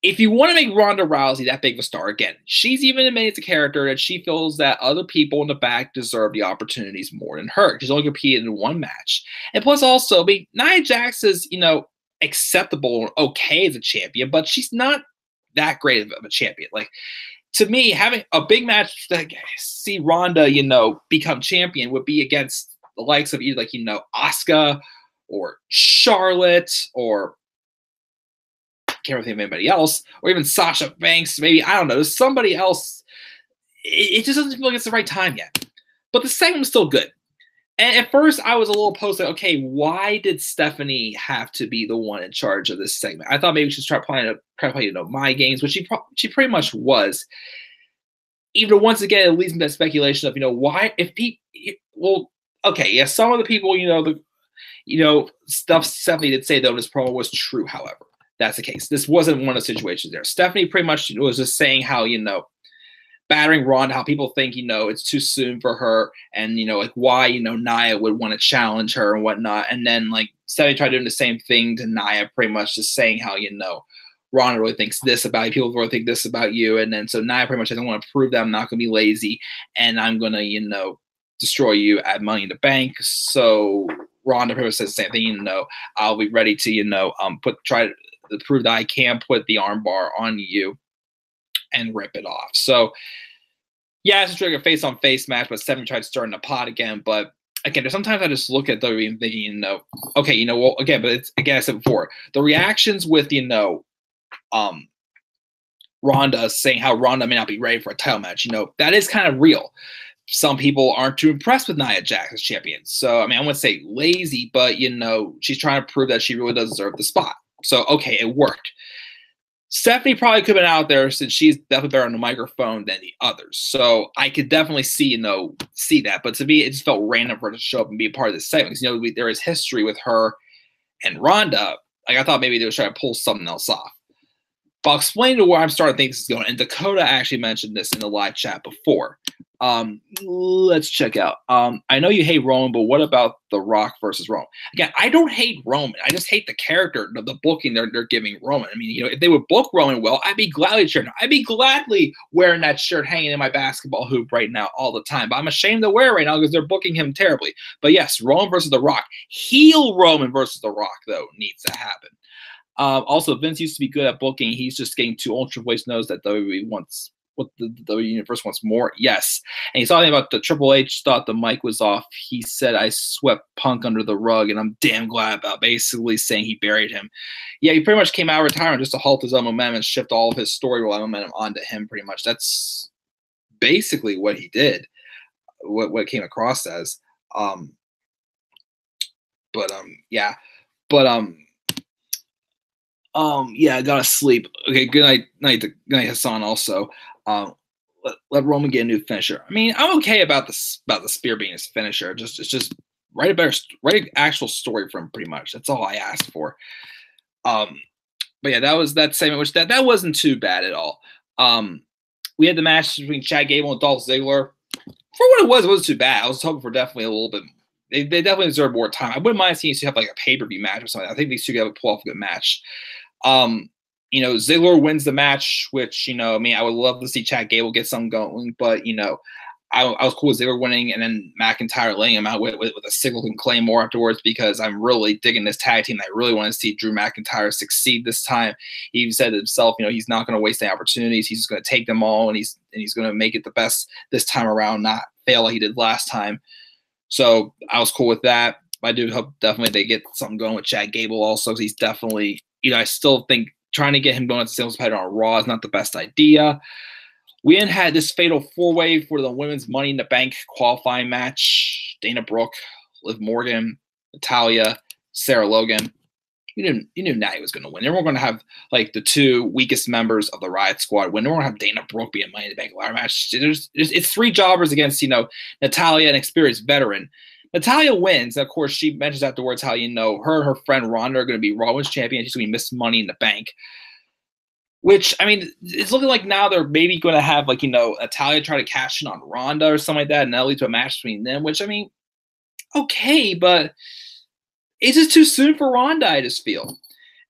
if you want to make Ronda Rousey that big of a star again, she's even admitted it's a character that she feels that other people in the back deserve the opportunities more than her. She's only competed in one match. And plus also, Nia Jax is, acceptable or okay as a champion, but she's not that great of a champion. Like, to me, having a big match that see Ronda, become champion would be against the likes of either Asuka or Charlotte or I can't think of anybody else, or even Sasha Banks. Maybe, I don't know, somebody else. It just doesn't feel like it's the right time yet. But the segment was still good. And at first, I was a little opposed to, okay, why did Stephanie have to be the one in charge of this segment? I thought maybe she should start playing my games, which she pretty much was. Even once again, it leads me to speculation of, why, if people, well, okay, yeah, some of the people, stuff Stephanie did say, though, in this promo was true, however. That's the case. This wasn't one of the situations there. Stephanie pretty much was just saying how, battering Ronda, how people think, it's too soon for her, and, like, why, Nia would want to challenge her and whatnot. And then, like, Stephanie tried doing the same thing to Nia, pretty much just saying how, Ronda really thinks this about you, people really think this about you. And then, so Nia pretty much doesn't want to prove that I'm not going to be lazy, and I'm going to, destroy you at Money in the Bank. So Ronda pretty much says the same thing, I'll be ready to, try to prove that I can put the armbar on you and rip it off. So, yeah, it's like a face-on-face match, but Stephanie tried to start in the pot again. But again, sometimes I just look at WWE and thinking, okay, well, again, but it's, again, I said before, the reactions with, Ronda saying how Ronda may not be ready for a title match, that is kind of real. Some people aren't too impressed with Nia Jax as champion. So, I mean, I wouldn't say lazy, but, she's trying to prove that she really does deserve the spot. So, okay, it worked. Stephanie probably could have been out there since she's definitely better on the microphone than the others. So I could definitely see that. But to me, it just felt random for her to show up and be a part of this segment. Because, there is history with her and Ronda. Like, I thought maybe they were trying to pull something else off. But I'll explain to where I'm starting to think this is going. And Dakota actually mentioned this in the live chat before. Let's check out. I know you hate Roman, but what about The Rock versus Roman? Again, I don't hate Roman. I just hate the character, the booking they're giving Roman. I mean, if they would book Roman well, I'd be gladly cheering. I'd be gladly wearing that shirt hanging in my basketball hoop right now all the time. But I'm ashamed to wear it right now because they're booking him terribly. But yes, Roman versus The Rock. Heel Roman versus The Rock, though, needs to happen. Also, Vince used to be good at booking. He's just getting too ultra voice knows that WWE wants what the universe wants more. Yes. And he's talking about the Triple H thought the mic was off. He said, I swept Punk under the rug, and I'm damn glad about basically saying he buried him. Yeah, he pretty much came out of retirement just to halt his own momentum and shift all of his story momentum onto him pretty much. That's basically what he did, what it came across as. Yeah. Yeah, I gotta sleep. Okay, good night, Hassan. Also, let Roman get a new finisher. I mean, I'm okay about the spear being his finisher. It's just write an actual story for him. Pretty much, that's all I asked for. But yeah, that was that segment, which that wasn't too bad at all. We had the match between Chad Gable and Dolph Ziggler. For what it wasn't too bad. I was hoping for definitely a little bit. They definitely deserve more time. I wouldn't mind seeing you have like a pay-per-view match or something. I think these two could pull off a good match. Ziggler wins the match, which, I would love to see Chad Gable get something going, but, I was cool with Ziggler winning and then McIntyre laying him out with a Sigil and Claymore afterwards because I'm really digging this tag team. I really want to see Drew McIntyre succeed this time. He even said himself, he's not going to waste any opportunities. He's just going to take them all, and he's going to make it the best this time around, not fail like he did last time. So I was cool with that. I do hope definitely they get something going with Chad Gable also. He's definitely, I still think trying to get him going at the sales pattern on Raw is not the best idea. We then had this fatal four-way for the women's Money in the Bank qualifying match. Dana Brooke, Liv Morgan, Natalya, Sarah Logan. You knew Natty was going to win. They weren't going to have like the two weakest members of the Riot Squad win. They weren't going to have Dana Brooke be a Money in the Bank ladder match. It's three jobbers against, Natalya, an experienced veteran. Natalya wins. Of course, she mentions afterwards how, her and her friend Ronda are going to be Raw Women's Champion. She's going to be Miss Money in the Bank. Which, I mean, it's looking like now they're maybe going to have, like, Natalya try to cash in on Ronda or something like that, and that'll lead to a match between them, which, I mean, okay, but it's just too soon for Ronda, I just feel.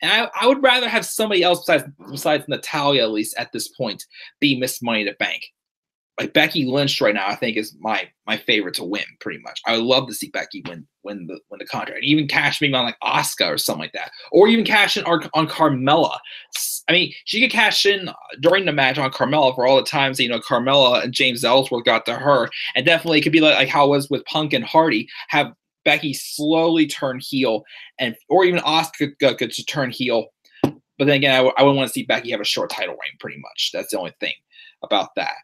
And I would rather have somebody else besides Natalya, at least at this point, be Miss Money in the Bank. like Becky Lynch right now, I think is my favorite to win pretty much. I would love to see Becky win the contract, even cash maybe on like Asuka or something like that, or even cash in on Carmella. I mean, she could cash in during the match on Carmella for all the times Carmella and James Ellsworth got to her, and definitely it could be like how it was with Punk and Hardy, have Becky slowly turn heel, or even Asuka could turn heel. But then again, I wouldn't want to see Becky have a short title reign. Pretty much, that's the only thing about that.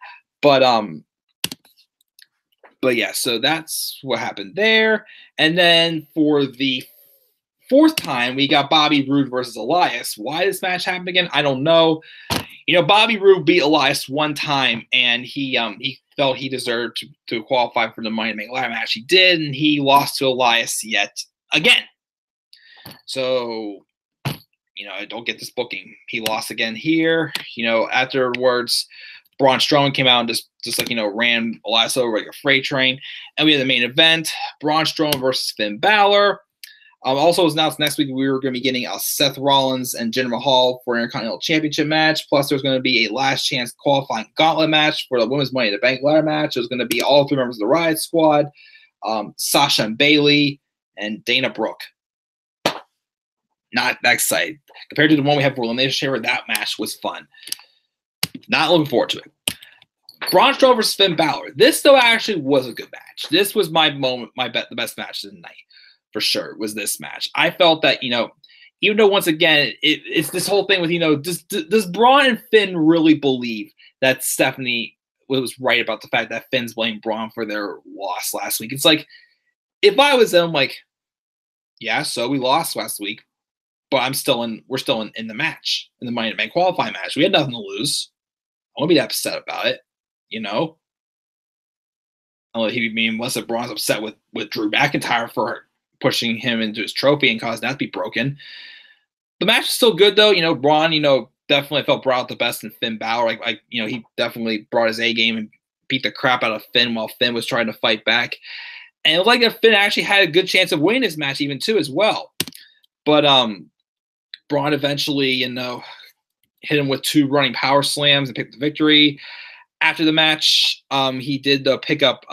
But yeah, so that's what happened there. And then for the fourth time, we got Bobby Roode versus Elias. Why this match happened again, I don't know. Bobby Roode beat Elias one time, and he felt he deserved to qualify for the Money in the Bank ladder match. He did, and he lost to Elias yet again. So, I don't get this booking. He lost again here. Afterwards, Braun Strowman came out and just ran Elias over like a freight train. And we had the main event, Braun Strowman versus Finn Balor. Also, it was announced next week we were going to be getting Seth Rollins and Jinder Mahal for an Intercontinental Championship match. Plus, there's going to be a last chance qualifying gauntlet match for the Women's Money in the Bank ladder match. There's going to be all three members of the Riot Squad, Sasha and Bayley, and Dana Brooke. Not that excited. Compared to the one we had for Elimination Chamber, that match was fun. Not looking forward to it. Braun Strowman versus Finn Balor. This, though, actually was a good match. This was my moment, the best match of the night, for sure, was this match. I felt that, even though, once again, it's this whole thing with, does Braun and Finn really believe that Stephanie was right about the fact that Finn's blamed Braun for their loss last week? It's like, if I was them, like, yeah, so we lost last week, but we're still in the match, in the Money in the Bank qualifying match. We had nothing to lose. I won't be that upset about it, Unless Braun's upset with Drew McIntyre for pushing him into his trophy and causing that to be broken. The match is still good, though. Braun, definitely felt brought out the best in Finn Balor. He definitely brought his A game and beat the crap out of Finn while Finn was trying to fight back. And it looked like that Finn actually had a good chance of winning this match even too as well. But Braun eventually, hit him with 2 running power slams and picked the victory. After the match, he did pick up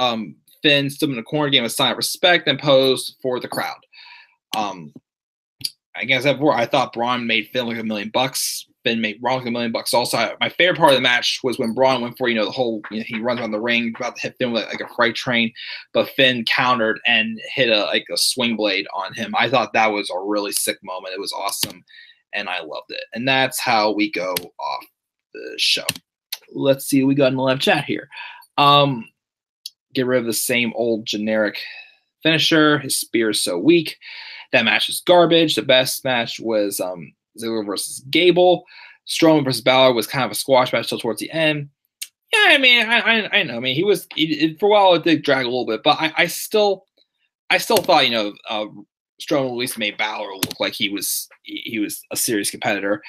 Finn, stood in the corner, gave him a sign of respect, and posed for the crowd. I guess I thought Braun made Finn like $1 million. Finn made Braun like $1 million also. My favorite part of the match was when Braun went for, the whole, he runs on the ring, about to hit Finn with like a freight train, but Finn countered and hit a swing blade on him. I thought that was a really sick moment. It was awesome, and I loved it. And that's how we go off the show. Let's see what we got in the live chat here. Get rid of the same old generic finisher. His spear is so weak. That match is garbage. The best match was Ziggler versus Gable. Strowman versus Balor was kind of a squash match till towards the end. Yeah, I mean, I know. I mean, for a while it did drag a little bit, but I still thought Strowman at least made Balor look like he was a serious competitor.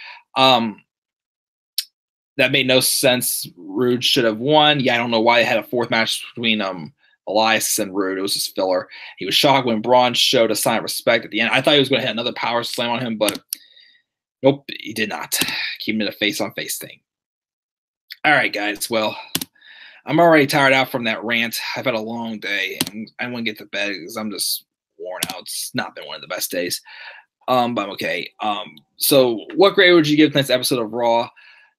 That made no sense. Roode should have won. Yeah, I don't know why they had a fourth match between Elias and Roode. It was just filler. He was shocked when Braun showed a sign of respect at the end. I thought he was going to hit another power slam on him, but nope, he did not. Keep him in a face-on-face thing. All right, guys. Well, I'm already tired out from that rant. I've had a long day. I want to get to bed because I'm just worn out. It's not been one of the best days. But I'm okay. So what grade would you give tonight's episode of Raw?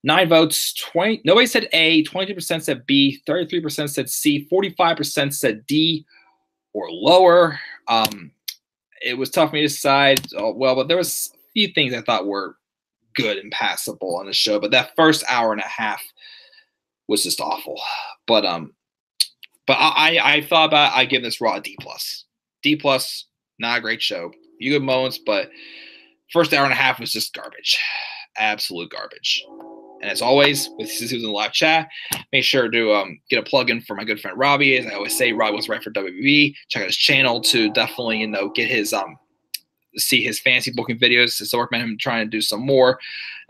9 votes, 20. Nobody said A, 22% said B, 33% said C, 45% said D or lower. It was tough for me to decide. But there was a few things I thought were good and passable on the show. But that first hour and a half was just awful. But I thought about it, I'd give this Raw a D+. D+, not a great show. A few good moments, but first hour and a half was just garbage. Absolute garbage. And as always, since he was in the live chat, make sure to get a plug-in for my good friend Robbie. As I always say, Robbie was right for WWE. Check out his channel to definitely, get his see his fantasy booking videos. So I recommend him trying to do some more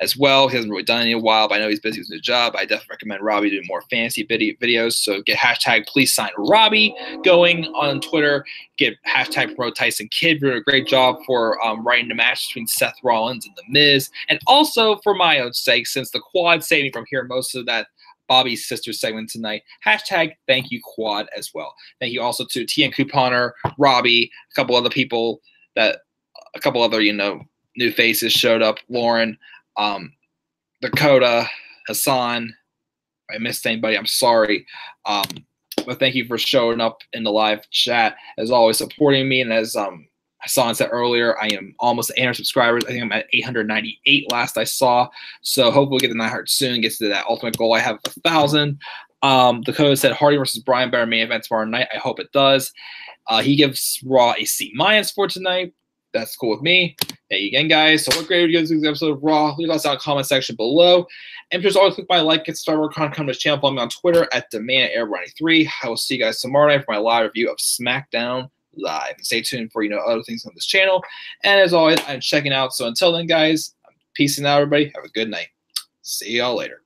as well. He hasn't really done any in a while, but I know he's busy with his new job. I definitely recommend Robbie doing more fantasy videos. So get hashtag please sign Robbie going on Twitter. Get hashtag promote Tyson Kidd, doing a great job for writing the match between Seth Rollins and The Miz. And also for my own sake, since the quad saved me from hearing most of that Bobby's sister segment tonight. Hashtag thank you quad as well. Thank you also to TN Couponer, Robbie, a couple other people new faces showed up. Lauren, Dakota, Hassan. If I missed anybody, I'm sorry. But thank you for showing up in the live chat, as always, supporting me. And as Hassan said earlier, I am almost 800 subscribers. I think I'm at 898 last I saw. So hopefully we'll get to 900 soon, get to that ultimate goal I have of 1,000. Dakota said Hardy versus Bryan better main event tomorrow night. I hope it does. He gives Raw a C- for tonight. That's cool with me. Thank you again, guys. So what grade would you give this episode of Raw? Leave us down in the comment section below. And just always click my like, get Star Wars content, come to this channel, follow me on Twitter at DemandAir93. I will see you guys tomorrow night for my live review of SmackDown Live. And stay tuned for other things on this channel. And as always, I'm checking out. So until then, guys, I'm peacing out, everybody. Have a good night. See y'all later.